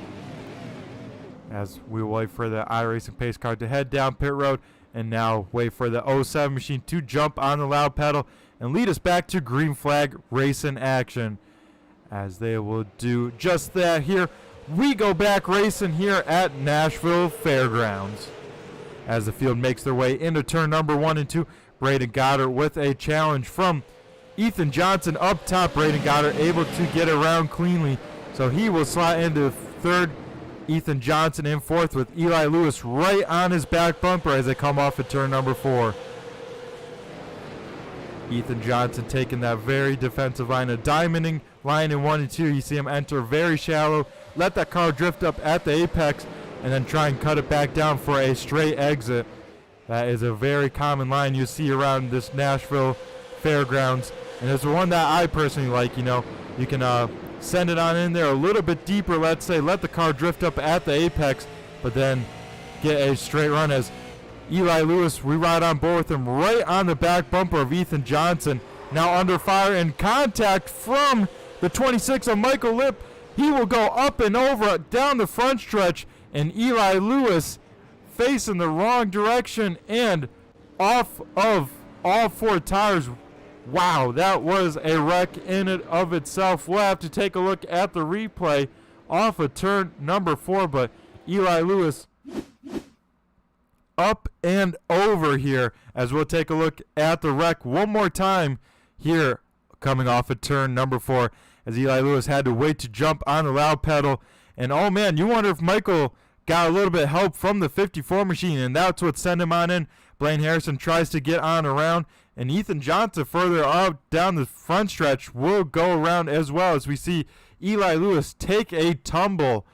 As we wait for the iRacing pace car to head down pit road, and now wait for the 07 machine to jump on the loud pedal and lead us back to green flag racing action. As they will do just that here, we go back racing here at Nashville Fairgrounds. As the field makes their way into turn number 1 and 2, Braden Goddard with a challenge from Ethan Johnson up top. Braden Goddard able to get around cleanly, so he will slide into third. Ethan Johnson in fourth with Eli Lewis right on his back bumper as they come off at turn number 4. Ethan Johnson taking that very defensive line, a diamonding line in 1 and 2. You see him enter very shallow, let that car drift up at the apex, and then try and cut it back down for a straight exit. That is a very common line you see around this Nashville Fairgrounds, and it's one that I personally like. You know, you can send it on in there a little bit deeper, let's say, let the car drift up at the apex, but then get a straight run as Eli Lewis, we ride on board with him right on the back bumper of Ethan Johnson. Now under fire and contact from the 26 of Michael Lipp. He will go up and over down the front stretch, and Eli Lewis facing the wrong direction and off of all 4 tires. Wow, that was a wreck in and of itself. We'll have to take a look at the replay off of turn number 4, but Eli Lewis up and over here as we'll take a look at the wreck one more time here coming off of turn number 4 as Eli Lewis had to wait to jump on the loud pedal. And oh man, you wonder if Michael got a little bit of help from the 54 machine, and that's what sent him on in. Blaine Harrison tries to get on around, and Ethan Johnson further out down the front stretch will go around as well as we see Eli Lewis take a tumble.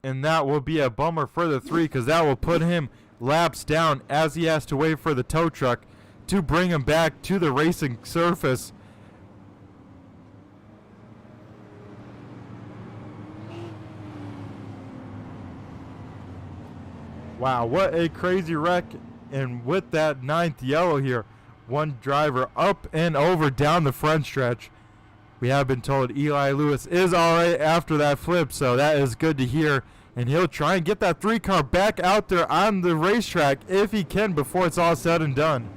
And that will be a bummer for the 3 because that will put him laps down as he has to wait for the tow truck to bring him back to the racing surface. Wow, what a crazy wreck. And with that 9th yellow here, one driver up and over down the front stretch. We have been told Eli Lewis is all right after that flip, so that is good to hear. And he'll try and get that 3 car back out there on the racetrack if he can before it's all said and done.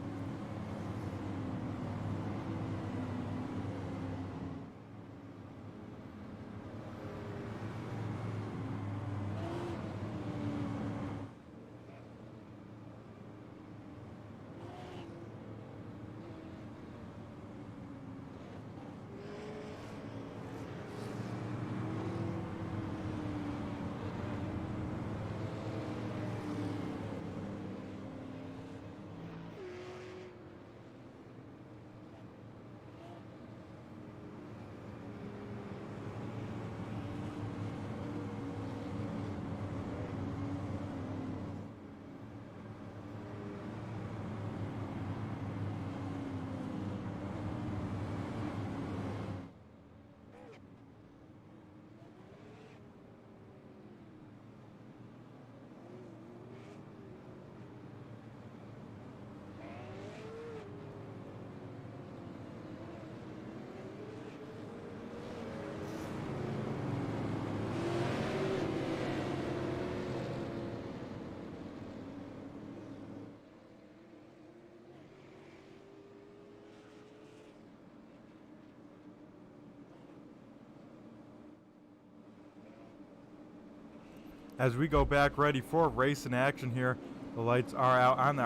As we go back ready for racing action here, the lights are out on the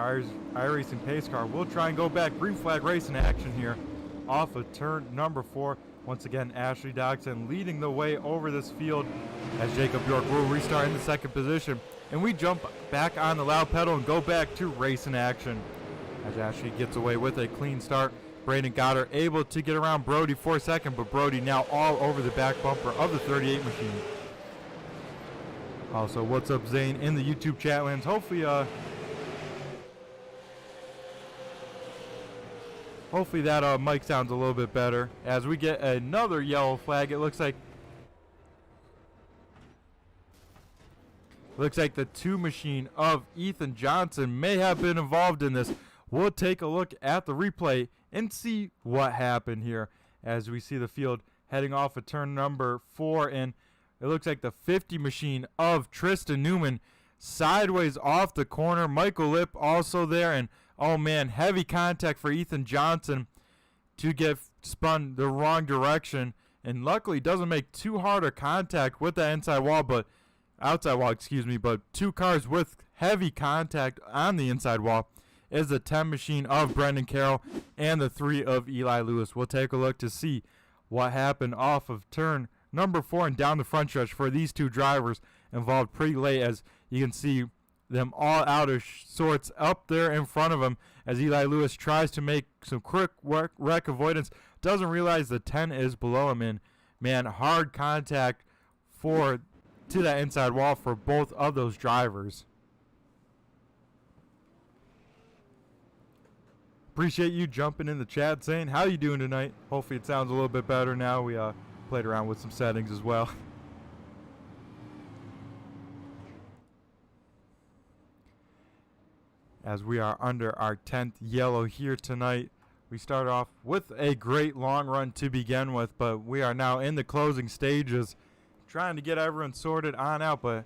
iRacing pace car. We'll try and go back green flag racing action here off of turn number 4. Once again, Ashley Dodson leading the way over this field as Jacob York will restart in the 2nd position. And we jump back on the loud pedal and go back to racing action as Ashley gets away with a clean start. Braden Goddard able to get around Brody for 2nd, but Brody now all over the back bumper of the 38 machine. Also, what's up, Zane, in the YouTube chat lands. Hopefully that mic sounds a little bit better. As we get another yellow flag, it looks like the 2 machine of Ethan Johnson may have been involved in this. we'll take a look at the replay and see what happened here as we see the field heading off of turn number 4, and it looks like the 50 machine of Tristan Newman sideways off the corner. Michael Lipp also there, and oh man, heavy contact for Ethan Johnson to get spun the wrong direction, and luckily doesn't make too hard a contact with that outside wall, but two cars with heavy contact on the inside wall is the 10 machine of Brendan Carroll and the 3 of Eli Lewis. We'll take a look to see what happened off of turn number 4 and down the front stretch for these two drivers involved pretty late, as you can see them all out of sorts up there in front of him as Eli Lewis tries to make some quick wreck avoidance, doesn't realize the 10 is below him, and man, hard contact to that inside wall for both of those drivers. Appreciate you jumping in the chat saying how you doing tonight. Hopefully it sounds a little bit better now. We played around with some settings as well. As we are under our 10th yellow here tonight, we start off with a great long run to begin with, but we are now in the closing stages trying to get everyone sorted on out. But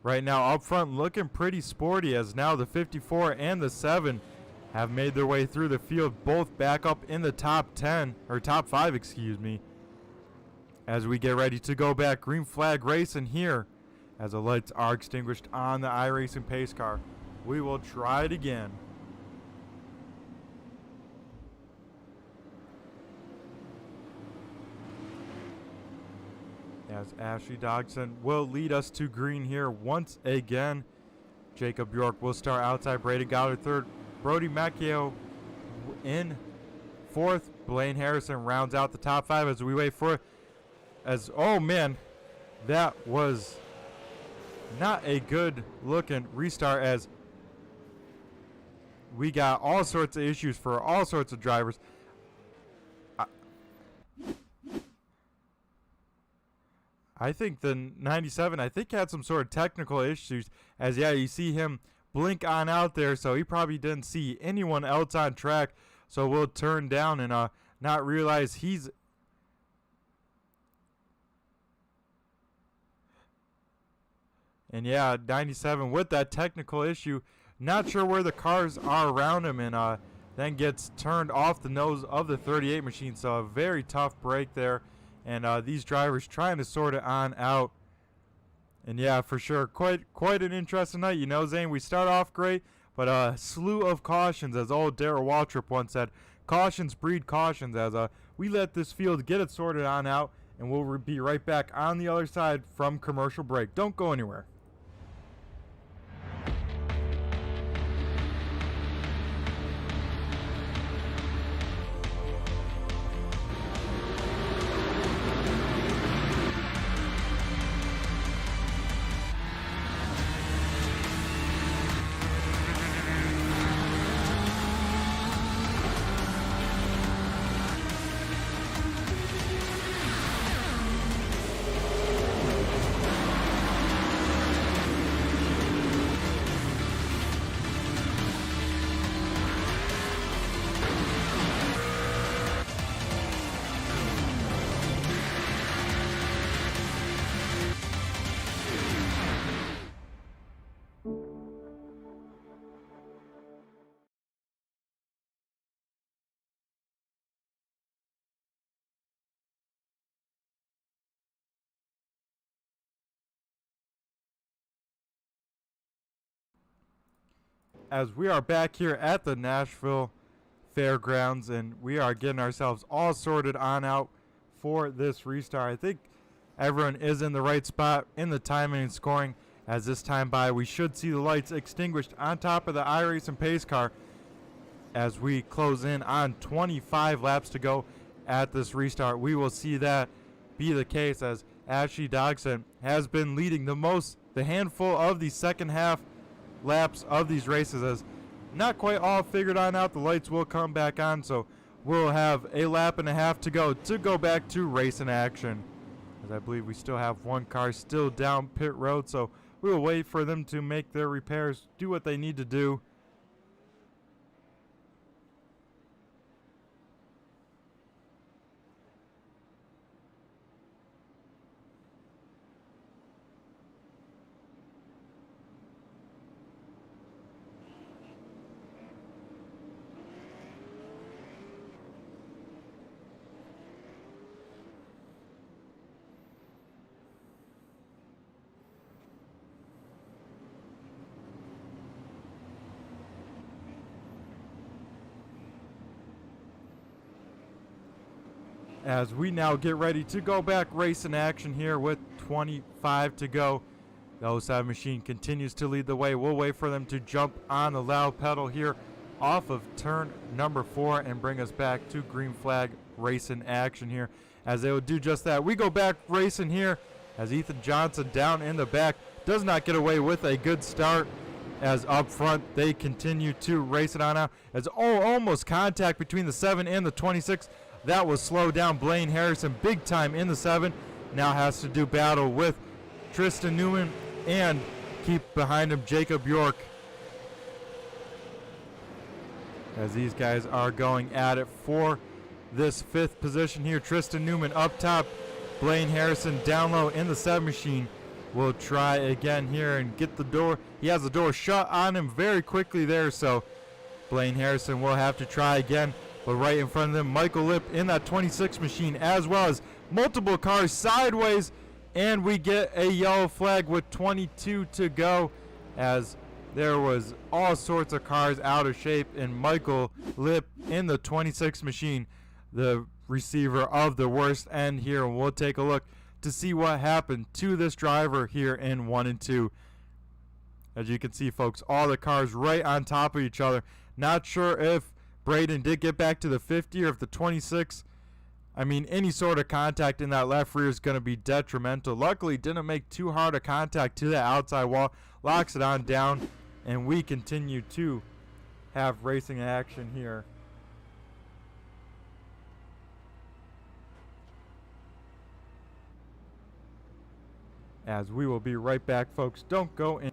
right now up front looking pretty sporty, as now the 54 and the 7 have made their way through the field, both back up in the top 10 or top 5, excuse me, as we get ready to go back. Green flag racing here as the lights are extinguished on the iRacing pace car. We will try it again. As Ashley Dodson will lead us to green here once again. Jacob York will start outside. Braden Goddard third. Brody Macchio in fourth. Blaine Harrison rounds out the top 5 as we wait for oh man, that was not a good looking restart, as we got all sorts of issues for all sorts of drivers. I think the 97, had some sort of technical issues, as yeah, you see him blink on out there, so he probably didn't see anyone else on track, so we'll turn down and not realize he's and yeah, 97 with that technical issue, not sure where the cars are around him, and then gets turned off the nose of the 38 machine. So a very tough break there, and these drivers trying to sort it on out. And yeah, for sure, quite an interesting night. You know, Zane, we start off great, but a slew of cautions, as old Darrell Waltrip once said. Cautions breed cautions, as we let this field get it sorted on out, and we'll be right back on the other side from commercial break. Don't go anywhere. As we are back here at the Nashville Fairgrounds, and we are getting ourselves all sorted on out for this restart. I think everyone is in the right spot in the timing and scoring. As this time by, we should see the lights extinguished on top of the iRacing pace car as we close in on 25 laps to go at this restart. We will see that be the case, as Ashley Dodson has been leading the handful of the second half laps of these races, as not quite all figured on out. The lights will come back on, so we'll have a lap and a half to go back to racing action, as I believe we still have one car still down pit road, so we will wait for them to make their repairs, do what they need to do. as we now get ready to go back racing action here with 25 to go. The 07 machine continues to lead the way. We'll wait for them to jump on the loud pedal here off of turn number 4 and bring us back to green flag racing action here, as they will do just that. We go back racing here as Ethan Johnson down in the back does not get away with a good start, as up front they continue to race it on out, as almost contact between the 7 and the 26. That was slowed down. Blaine Harrison big time in the 7 now has to do battle with Tristan Newman and keep behind him Jacob York, as these guys are going at it for this 5th position here. Tristan Newman up top, Blaine Harrison down low in the 7 machine. Will try again here and get the door. He has the door shut on him very quickly there, so Blaine Harrison will have to try again. But right in front of them, Michael Lipp in that 26 machine, as well as multiple cars sideways, and we get a yellow flag with 22 to go, as there was all sorts of cars out of shape, and Michael Lipp in the 26 machine, the receiver of the worst end here. And we'll take a look to see what happened to this driver here in 1 and 2. As you can see, folks, all the cars right on top of each other. Not sure if Braden did get back to the 50 or if the 26. I mean, any sort of contact in that left rear is going to be detrimental. Luckily, didn't make too hard a contact to that outside wall. Locks it on down, and we continue to have racing action here. As we will be right back, folks. Don't go in.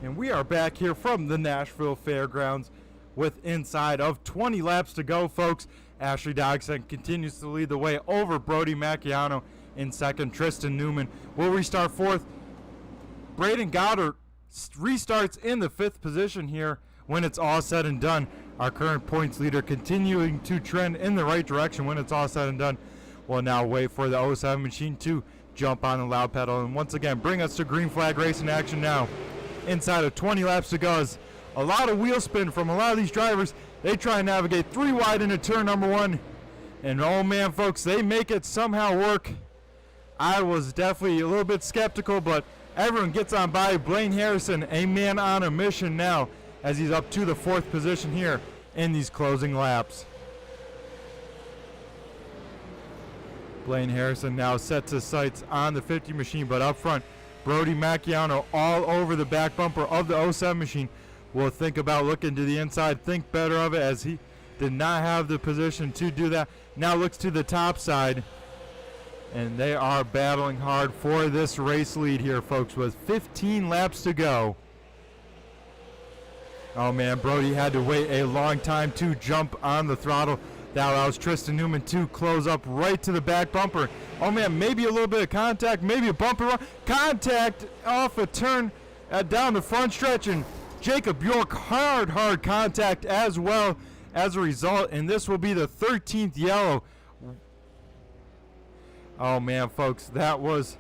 And we are back here from the Nashville Fairgrounds with inside of 20 laps to go, folks. Ashley Dogson continues to lead the way over Brody Macchiano in 2nd. Tristan Newman will restart 4th. Braden Goddard restarts in the 5th position here when it's all said and done. Our current points leader continuing to trend in the right direction when it's all said and done. We'll now wait for the 07 machine to jump on the loud pedal and once again bring us to green flag racing action now. Inside of 20 laps to go, is a lot of wheel spin from a lot of these drivers. They try and navigate 3 wide into turn number 1, and oh man, folks, they make it somehow work. I was definitely a little bit skeptical, but everyone gets on by. Blaine Harrison, a man on a mission now, as he's up to the 4th position here in these closing laps. Blaine Harrison now sets his sights on the 50 machine, but up front, Brody Macchiano all over the back bumper of the 07 machine. Will think about looking to the inside, think better of it, as he did not have the position to do that. Now looks to the top side, and they are battling hard for this race lead here, folks, with 15 laps to go. Oh man, Brody had to wait a long time to jump on the throttle. That allows Tristan Newman to close up right to the back bumper. Oh man, maybe a little bit of contact, maybe a bumper run. Contact off a turn down the front stretch, and Jacob York, hard contact as well as a result, and this will be the 13th yellow. Oh man, folks, that was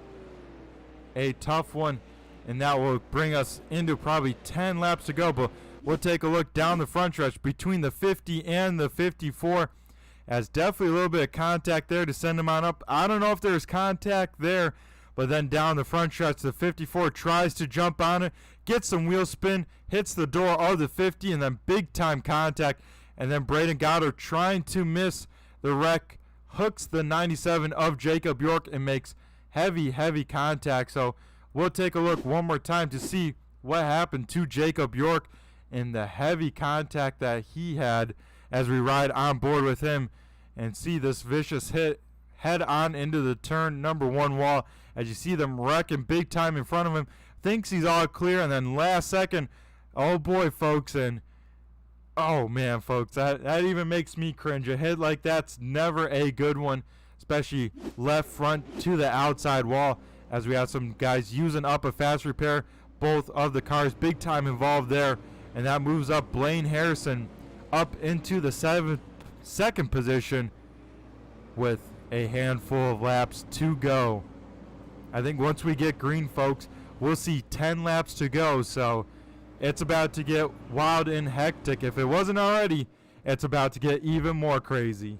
a tough one, and that will bring us into probably 10 laps to go, but we'll take a look down the front stretch between the 50 and the 54, as definitely a little bit of contact there to send them on up. I don't know if there's contact there, but then down the front stretch, the 54 tries to jump on it, gets some wheel spin, hits the door of the 50, and then big time contact, and then Braden Goddard trying to miss the wreck, hooks the 97 of Jacob York and makes heavy contact. So we'll take a look one more time to see what happened to Jacob York and the heavy contact that he had as we ride on board with him and see this vicious hit head on into the turn number 1 wall, as you see them wrecking big time in front of him. Thinks he's all clear, and then last second, oh boy, folks, and oh man, folks, that even makes me cringe. A hit like that's never a good one, especially left front to the outside wall, as we have some guys using up a fast repair. Both of the cars big time involved there, and that moves up Blaine Harrison up into the second position with a handful of laps to go. I think once we get green, folks, we'll see 10 laps to go, so it's about to get wild and hectic. If it wasn't already, it's about to get even more crazy.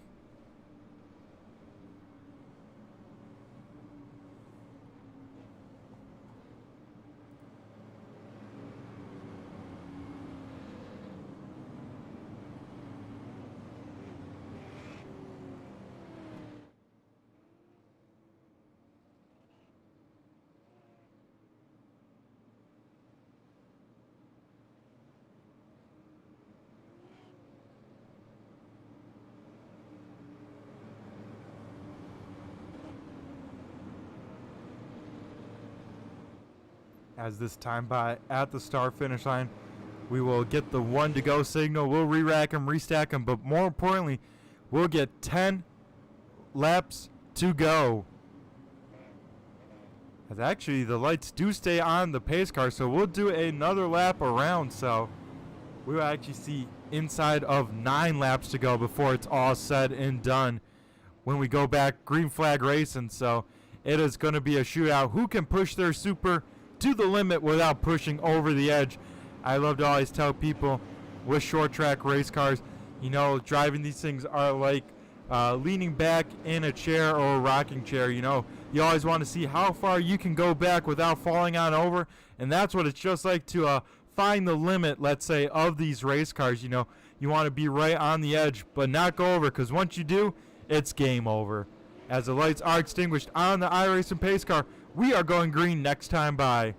As this time by at the start finish line, we will get the 1 to go signal. We'll re-rack them, restack them, but more importantly, we'll get 10 laps to go. As actually the lights do stay on the pace car, so we'll do another lap around, so we will actually see inside of 9 laps to go before it's all said and done when we go back green flag racing. So it is going to be a shootout. Who can push their super to the limit without pushing over the edge? I love to always tell people with short track race cars, you know, driving these things are like leaning back in a chair or a rocking chair. You know, you always want to see how far you can go back without falling on over, and that's what it's just like to find the limit, let's say, of these race cars. You know, you want to be right on the edge but not go over, because once you do, it's game over. As the lights are extinguished on the iRacing pace car, we are going green next time by.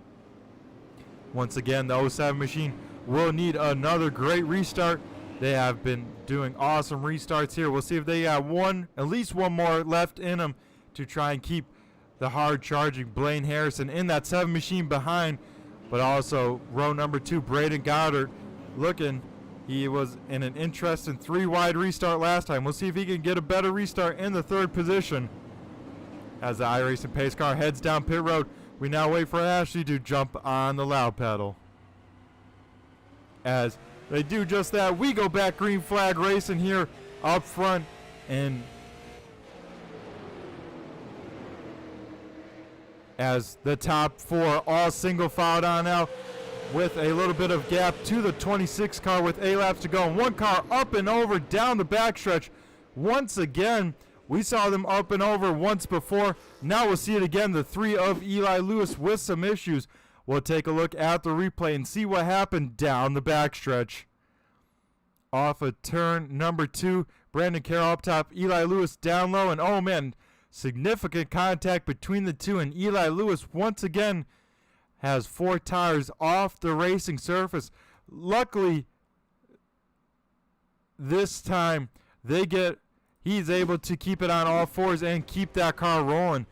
Once again, the 07 machine will need another great restart. They have been doing awesome restarts here. We'll see if they got at least one more left in them to try and keep the hard charging Blaine Harrison in that 7 machine behind. But also row number 2, Braden Goddard, looking. He was in an interesting 3 wide restart last time. We'll see if he can get a better restart in the 3rd position. As the iRacing pace car heads down pit road, we now wait for Ashley to jump on the loud pedal. As they do just that, we go back green flag racing here up front, and as the top 4 all single filed on out with a little bit of gap to the 26 car with 8 laps to go, and 1 car up and over down the backstretch. Once again, we saw them up and over once before. Now we'll see it again. The 3 of Eli Lewis with some issues. We'll take a look at the replay and see what happened down the backstretch. Off of turn number 2, Brandon Carroll up top, Eli Lewis down low, and oh man, significant contact between the two, and Eli Lewis once again has 4 tires off the racing surface. Luckily, this time he's able to keep it on all 4s and keep that car rolling.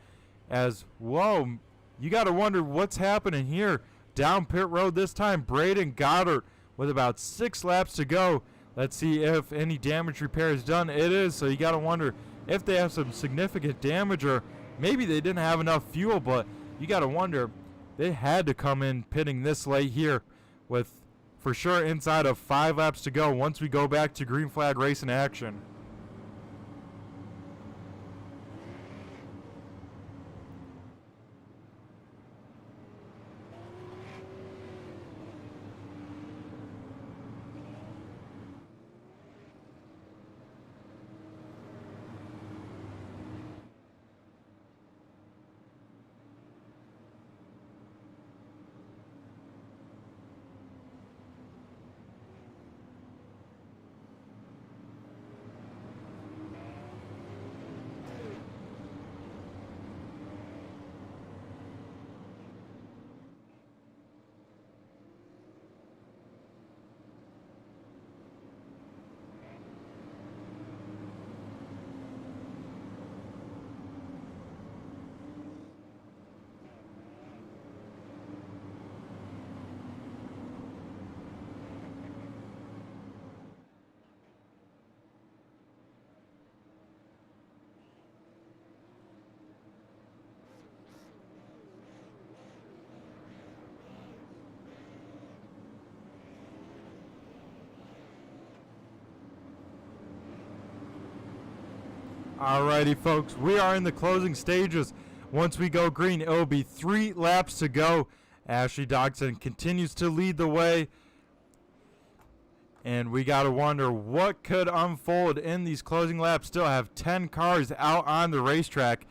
As, whoa, you got to wonder what's happening here. Down pit road this time, Braden Goddard with about 6 laps to go. Let's see if any damage repair is done. It is, so you got to wonder if they have some significant damage, or maybe they didn't have enough fuel, but you got to wonder, they had to come in pitting this late here with for sure inside of 5 laps to go once we go back to green flag racing action. Alrighty, folks, we are in the closing stages. Once we go green, it will be 3 laps to go. Ashley Dodson continues to lead the way. And we got to wonder what could unfold in these closing laps. Still have 10 cars out on the racetrack.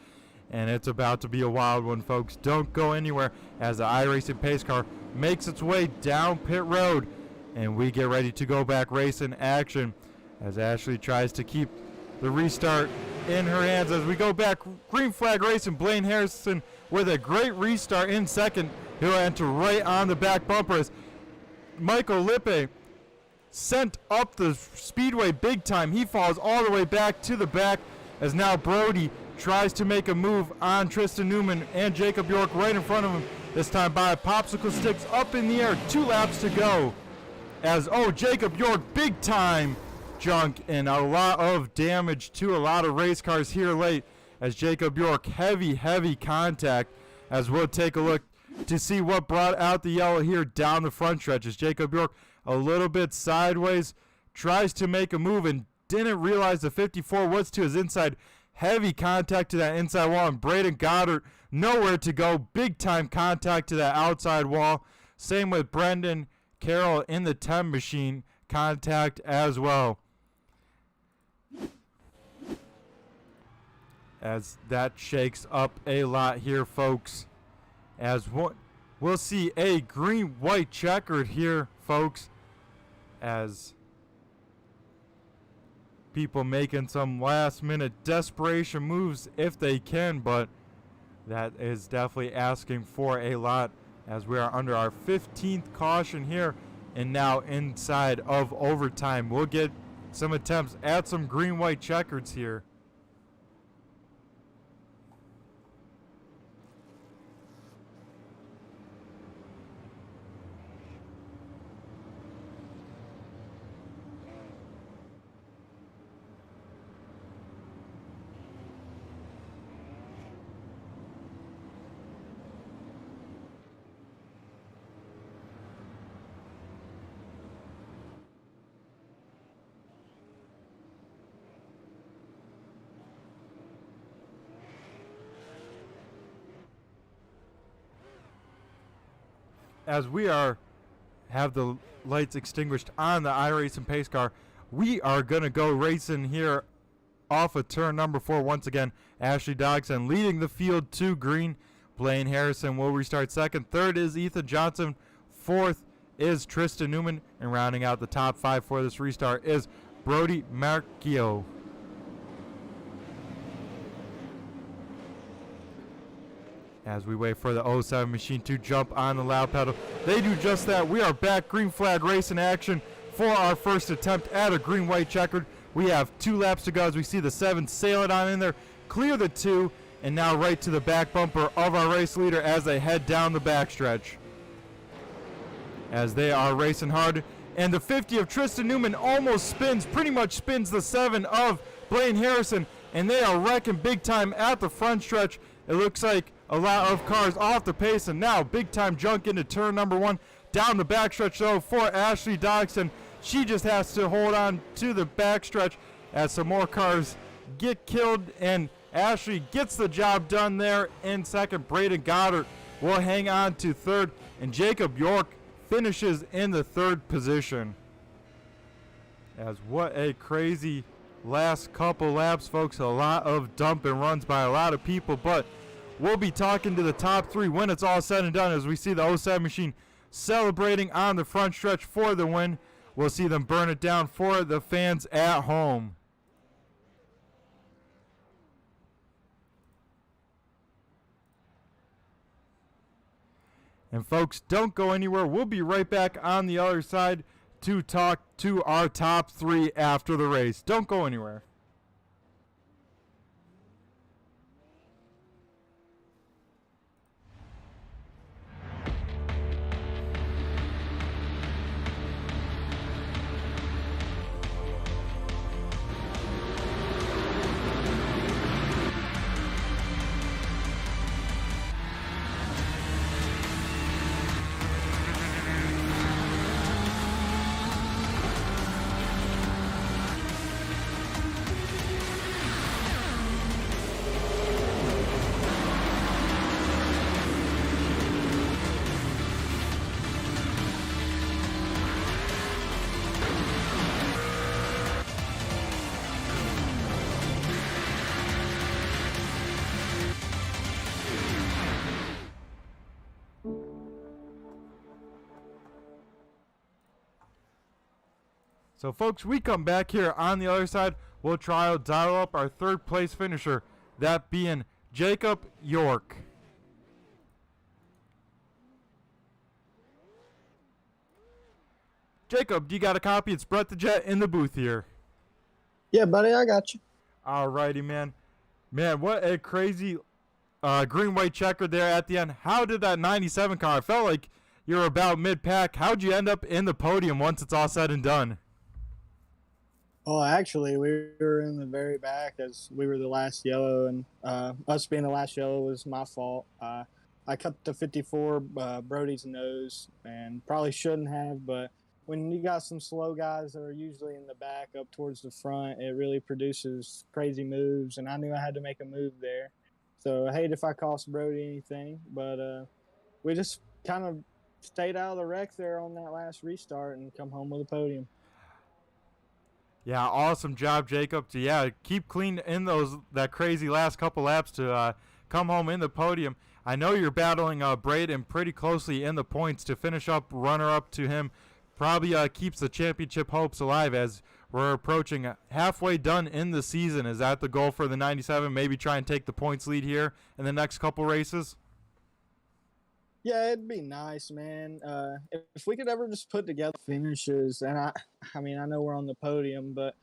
And it's about to be a wild one, folks. Don't go anywhere as the iRacing pace car makes its way down pit road. And we get ready to go back racing action as Ashley tries to keep the restart in her hands as we go back. Green flag racing, Blaine Harrison with a great restart in second. He'll enter right on the back bumper as Michael Lippe sent up the speedway big time. He falls all the way back to the back as now Brody tries to make a move on Tristan Newman and Jacob York right in front of him. This time by popsicle sticks up in the air. 2 laps to go as, Jacob York big time junk and a lot of damage to a lot of race cars here late as Jacob York heavy contact as we'll take a look to see what brought out the yellow here down the front stretch as Jacob York a little bit sideways tries to make a move and didn't realize the 54 was to his inside. Heavy contact to that inside wall and Braden Goddard nowhere to go. Big time contact to that outside wall. Same with Brendan Carroll in the 10 machine, contact as well. As that shakes up a lot here, folks. As we'll see a green-white checkered here, folks. As people making some last-minute desperation moves if they can, but that is definitely asking for a lot as we are under our 15th caution here and now inside of overtime. We'll get some attempts at some green-white checkers here. As we have the lights extinguished on the iRacing pace car, we are going to go racing here off of turn number 4 once again. Ashley Dodson leading the field to green. Blaine Harrison will restart second. Third is Ethan Johnson. Fourth is Tristan Newman. And rounding out the top 5 for this restart is Brody Marchio. As we wait for the 07 machine to jump on the loud pedal. They do just that. We are back green flag racing action for our first attempt at a green-white checkered. We have 2 laps to go as we see the 7 sailing on in there. Clear the 2 and now right to the back bumper of our race leader as they head down the backstretch. As they are racing hard. And the 50 of Tristan Newman almost spins, pretty much spins the 7 of Blaine Harrison. And they are wrecking big time at the front stretch. It looks like a lot of cars off the pace, and now big time junk into turn number 1. Down the backstretch, though, for Ashley Dodson. She just has to hold on to the backstretch as some more cars get killed, and Ashley gets the job done there in second. Braden Goddard will hang on to third, and Jacob York finishes in the third position. As what a crazy last couple laps, folks. A lot of dump and runs by a lot of people, but we'll be talking to the top three when it's all said and done, as we see the 07 machine celebrating on the front stretch for the win. We'll see them burn it down for the fans at home. And folks, don't go anywhere. We'll be right back on the other side to talk to our top three after the race. Don't go anywhere. So, folks, we come back here on the other side. We'll try to dial up our third place finisher, that being Jacob York. Jacob, do you got a copy? It's Brett the Jet in the booth here. Yeah, buddy, I got you. Alrighty, man. Man, what a crazy green-white checker there at the end. How did that 97 car? I felt like you were about mid-pack. How'd you end up in the podium once it's all said and done? Well, actually, we were in the very back as we were the last yellow, and us being the last yellow was my fault. I cut the 54 Brody's nose and probably shouldn't have, but when you got some slow guys that are usually in the back up towards the front, it really produces crazy moves, and I knew I had to make a move there. So I hate if I cost Brody anything, but we just kind of stayed out of the wreck there on that last restart and come home with a podium. Yeah, awesome job, Jacob. To keep clean in that crazy last couple laps to come home in the podium. I know you're battling Braden pretty closely in the points to finish up runner-up to him. Probably keeps the championship hopes alive as we're approaching halfway done in the season. Is that the goal for the 97? Maybe try and take the points lead here in the next couple races? Yeah, it'd be nice, man. If we could ever just put together finishes, and I mean, I know we're on the podium, but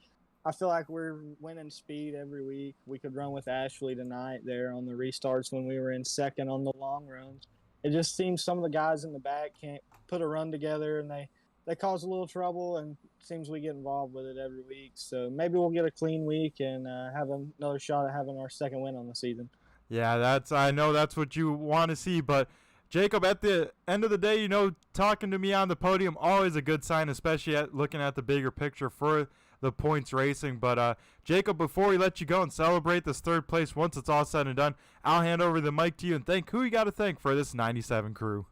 I feel like we're winning speed every week. We could run with Ashley tonight there on the restarts when we were in second on the long runs. It just seems some of the guys in the back can't put a run together, and they cause a little trouble, and it seems we get involved with it every week. So maybe we'll get a clean week and have another shot at having our second win on the season. Yeah, I know that's what you want to see, but Jacob, at the end of the day, talking to me on the podium, always a good sign, especially looking at the bigger picture for the points racing. But, Jacob, before we let you go and celebrate this third place once it's all said and done, I'll hand over the mic to you and thank who you got to thank for this 97 crew.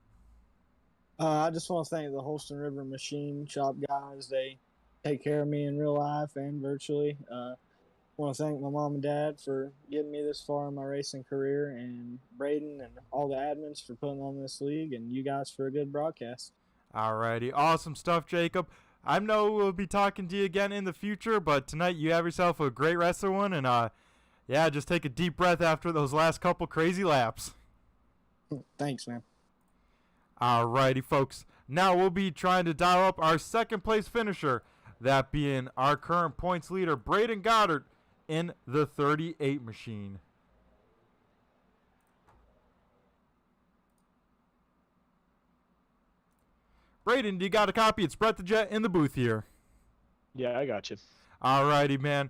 I just want to thank the Holston River Machine Shop guys. They take care of me in real life and virtually. I want to thank my mom and dad for getting me this far in my racing career, and Braden and all the admins for putting on this league, and you guys for a good broadcast. Alrighty, awesome stuff, Jacob. I know we'll be talking to you again in the future, but tonight you have yourself a great rest of one, and just take a deep breath after those last couple crazy laps. Thanks, man. Alrighty, folks. Now we'll be trying to dial up our second place finisher, that being our current points leader, Braden Goddard, in the 38 machine. Braden, do you got a copy? It's Brett the Jet in the booth here. Yeah, I got you. Alrighty, man.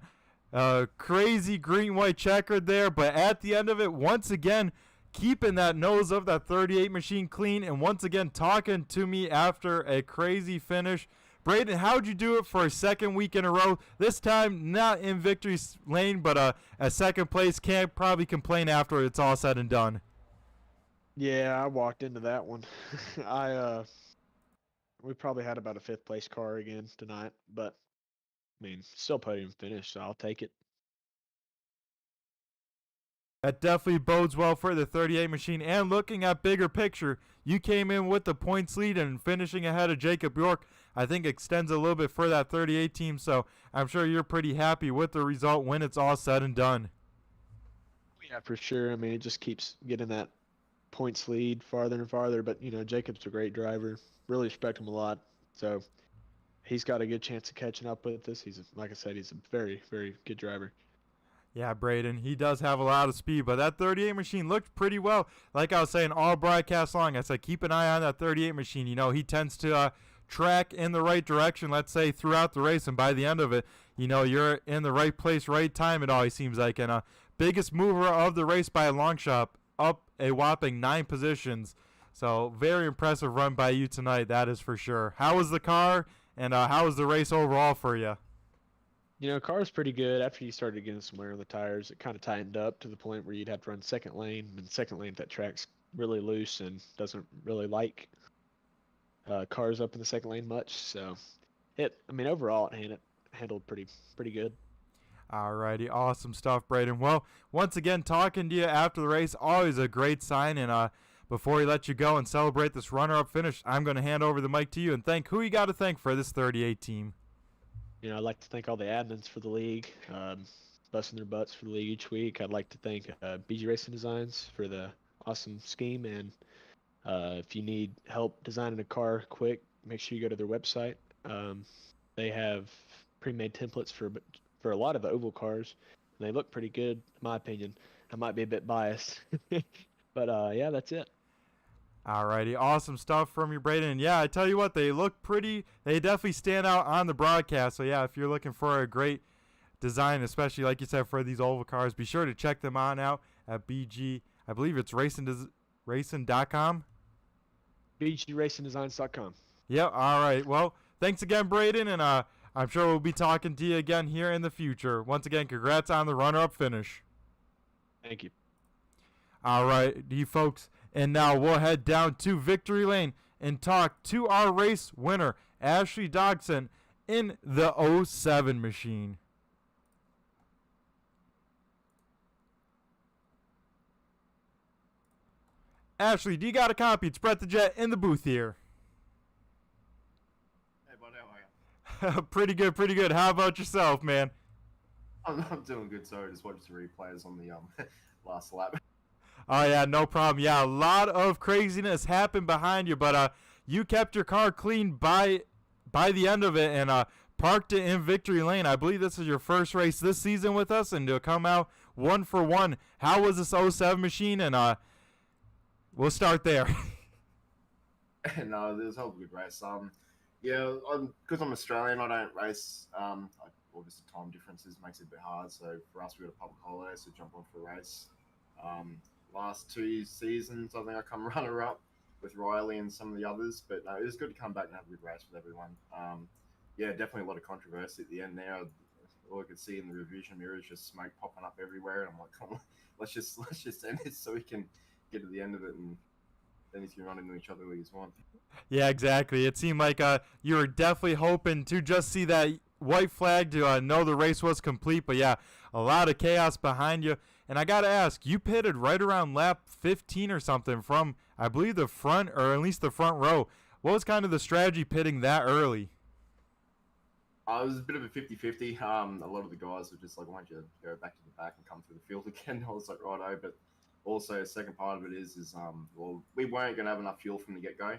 Crazy green-white checkered there, but at the end of it, once again, keeping that nose of that 38 machine clean, and once again talking to me after a crazy finish. Braden, how'd you do it for a second week in a row? This time not in victory lane, but a second place. Can't probably complain after it's all said and done. Yeah, I walked into that one. We probably had about a 5th place car again tonight, but I mean, still podium finish, so I'll take it. That definitely bodes well for the 38 machine. And looking at bigger picture, you came in with the points lead and finishing ahead of Jacob York, I think extends a little bit for that 38 team. So I'm sure you're pretty happy with the result when it's all said and done. Yeah, for sure. I mean, it just keeps getting that points lead farther and farther. But, you know, Jacob's a great driver. Really respect him a lot. So he's got a good chance of catching up with us. Like I said, he's a very, very good driver. Yeah, Braden, he does have a lot of speed, but that 38 machine looked pretty well. Like I was saying all broadcast long, I said keep an eye on that 38 machine. You know, he tends to track in the right direction, let's say, throughout the race, and by the end of it, you know, you're in the right place, right time, it always seems like. And biggest mover of the race by a long shot, up a whopping 9 positions. So very impressive run by you tonight, that is for sure. How was the car, and how was the race overall for you? You know, car's pretty good. After you started getting some wear on the tires, it kind of tightened up to the point where you'd have to run second lane. And second lane, that track's really loose and doesn't really like cars up in the second lane much. So, I mean, overall, it handled pretty good. Alrighty, awesome stuff, Braden. Well, once again, talking to you after the race, always a great sign. And before we let you go and celebrate this runner-up finish, I'm going to hand over the mic to you and thank who you got to thank for this 38 team. You know, I'd like to thank all the admins for the league, busting their butts for the league each week. I'd like to thank BG Racing Designs for the awesome scheme. And if you need help designing a car quick, make sure you go to their website. They have pre-made templates for a lot of the oval cars. And they look pretty good, in my opinion. I might be a bit biased. But yeah, that's it. Alrighty, awesome stuff from you, Braden. And yeah, I tell you what, they look pretty. They definitely stand out on the broadcast. So yeah, if you're looking for a great design, especially like you said for these oval cars, be sure to check them on out at BG. I believe it's racing.com. BGRacingDesigns.com. Yep. All right. Well, thanks again, Braden, and I'm sure we'll be talking to you again here in the future. Once again, congrats on the runner-up finish. Thank you. All right, you folks. And now we'll head down to Victory Lane and talk to our race winner, Ashley Dodson, in the 07 machine. Ashley, do you got a copy? It's Brett the Jet in the booth here. Hey, bud, how are you? Pretty good, pretty good. How about yourself, man? I'm doing good. Sorry, just watched the replays on the last lap. Oh, yeah, no problem. Yeah, a lot of craziness happened behind you, but you kept your car clean by the end of it and parked it in Victory Lane. I believe this is your first race this season with us, and to come out 1 for 1. How was this 07 machine? And we'll start there. No, it was a good race. Yeah, because I'm Australian, I don't race. Obviously, time differences makes it a bit hard. So for us, we got a public holiday, so jump on for a race. Last 2 seasons, I think I come runner-up with Riley and some of the others. But no, it was good to come back and have a good race with everyone. Yeah, definitely a lot of controversy at the end there. All I could see in the revision mirror is just smoke popping up everywhere, and I'm like, come on, let's just end this so we can get to the end of it, and then you can run into each other where you want. Yeah, exactly. It seemed like you were definitely hoping to just see that white flag to know the race was complete. But yeah, a lot of chaos behind you. And I got to ask, you pitted right around lap 15 or something from, I believe, the front, or at least the front row. What was kind of the strategy pitting that early? It was a bit of a 50-50. A lot of the guys were just like, why don't you go back to the back and come through the field again? I was like, righto. But also, the second part of it is well, we weren't going to have enough fuel from the get-go.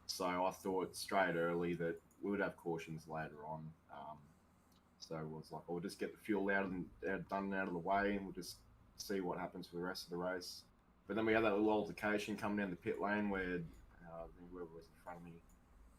So I thought straight early that we would have cautions later on. So it was like, we'll just get the fuel done out of the way, and we'll just see what happens for the rest of the race. But then we had that little altercation coming down the pit lane where I think whoever was in front of me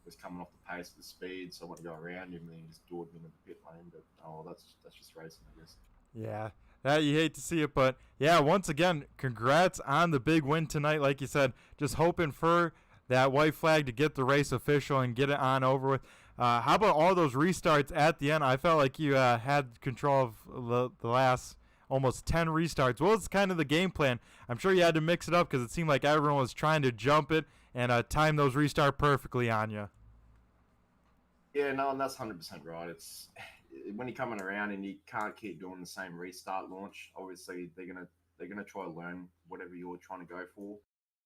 was coming off the pace of the speed, so I wanted to go around him, and he just doored me into the pit lane. But that's just racing, I guess. Yeah, That you hate to see it, but yeah, once again, congrats on the big win tonight. Like you said, just hoping for that white flag to get the race official and get it on over with. How about all those restarts at the end? I felt like you had control of the last almost 10 restarts. What was kind of the game plan? I'm sure you had to mix it up because it seemed like everyone was trying to jump it and time those restart perfectly on you. Yeah, no, and that's 100% right. It's when you're coming around and you can't keep doing the same restart launch. Obviously, they're gonna try to learn whatever you're trying to go for.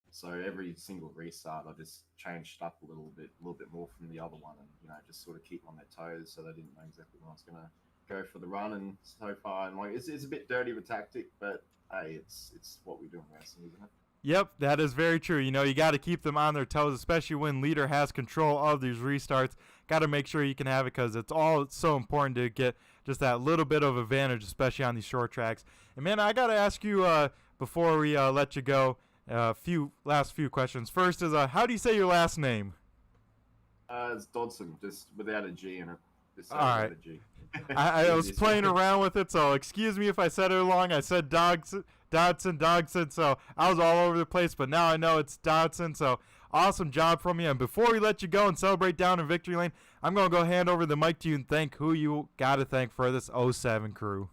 So every single restart, I just changed up a little bit more from the other one, and just sort of keep on their toes, so they didn't know exactly when I was gonna go for the run. And so far, and like it's a bit dirty of a tactic, but hey, it's what we do in racing, isn't it? Yep, that is very true. You got to keep them on their toes, especially when leader has control of these restarts. Got to make sure you can have it because it's so important to get just that little bit of advantage, especially on these short tracks. And, man, I got to ask you before we let you go, last few questions. First is, how do you say your last name? It's Dodson, just without a G in it. Just all right. A G. I was playing around with it, so excuse me if I said it wrong. I said Dodson, so I was all over the place, but now I know it's Dodson, so awesome job from you. And before we let you go and celebrate down in Victory Lane, I'm going to go hand over the mic to you and thank who you got to thank for this 07 crew.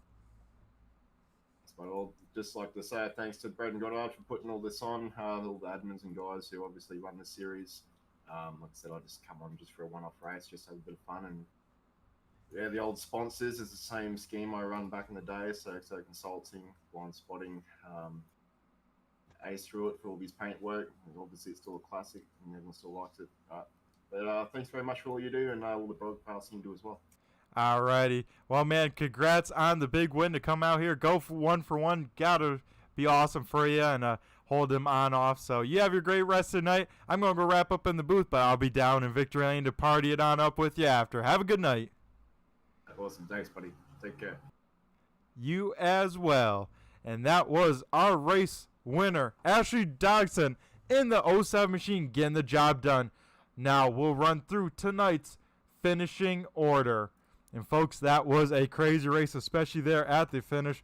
Well, just like to say thanks to Brad and Goddard for putting all this on, all the admins and guys who obviously run the series. Like I said, I just come on just for a one-off race, just have a bit of fun. And yeah, the old sponsors is the same scheme I run back in the day. So Consulting, Blind Spotting, Ace through it for all his paint work. And obviously, it's still a classic, and everyone still likes it. But thanks very much for all you do, and all the broadcasting you do as well. Alrighty. Well, man, congrats on the big win to come out here. Go for one. Gotta be awesome for you and hold him on off. So you have your great rest of the night. I'm going to go wrap up in the booth, but I'll be down in Victory Lane to party it on up with you after. Have a good night. Awesome. Thanks, buddy. Take care. You as well. And that was our race winner, Ashley Dodson, in the 07 machine, getting the job done. Now we'll run through tonight's finishing order. And folks, that was a crazy race, especially there at the finish.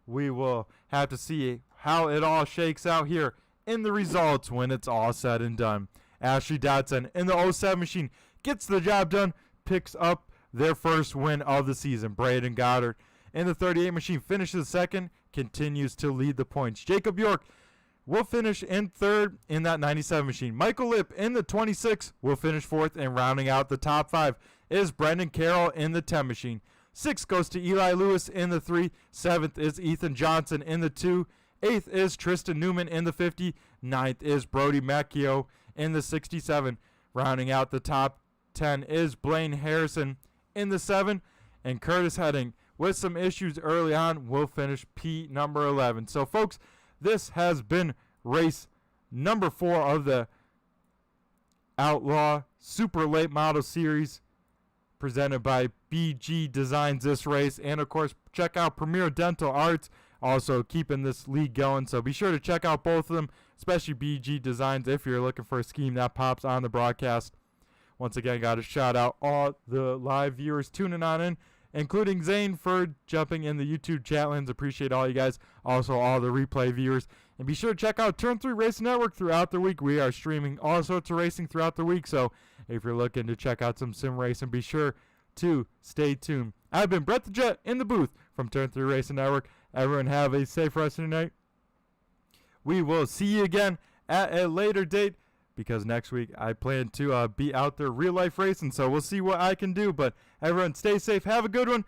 We will have to see how it all shakes out here in the results when it's all said and done. Ashley Dodson in the 07 machine gets the job done, picks up their first win of the season. Braden Goddard in the 38 machine finishes second, continues to lead the points. Jacob York will finish in third in that 97 machine. Michael Lipp in the 26 will finish fourth, and rounding out the top five is Brendan Carroll in the 10 machine. 6 goes to Eli Lewis in the 3. 7th is Ethan Johnson in the 2. 8th is Tristan Newman in the 50. 9th is Brody Macchio in the 67. Rounding out the top 10 is Blaine Harrison in the 7. And Curtis Heading, with some issues early on, will finish P number 11. So, folks, this has been race number 4 of the Outlaw Super Late Model Series, presented by BG Designs this race. And, of course, check out Premier Dental Arts, also keeping this league going. So be sure to check out both of them, especially BG Designs, if you're looking for a scheme that pops on the broadcast. Once again, got to shout out all the live viewers tuning on in, including Zane for jumping in the YouTube chat lines. Appreciate all you guys. Also, all the replay viewers. And be sure to check out Turn 3 Racing Network throughout the week. We are streaming all sorts of racing throughout the week. So if you're looking to check out some sim racing, be sure to stay tuned. I've been Brett the Jet in the booth from Turn 3 Racing Network. Everyone have a safe rest of the night. We will see you again at a later date, because next week I plan to be out there real life racing. So we'll see what I can do. But everyone stay safe. Have a good one.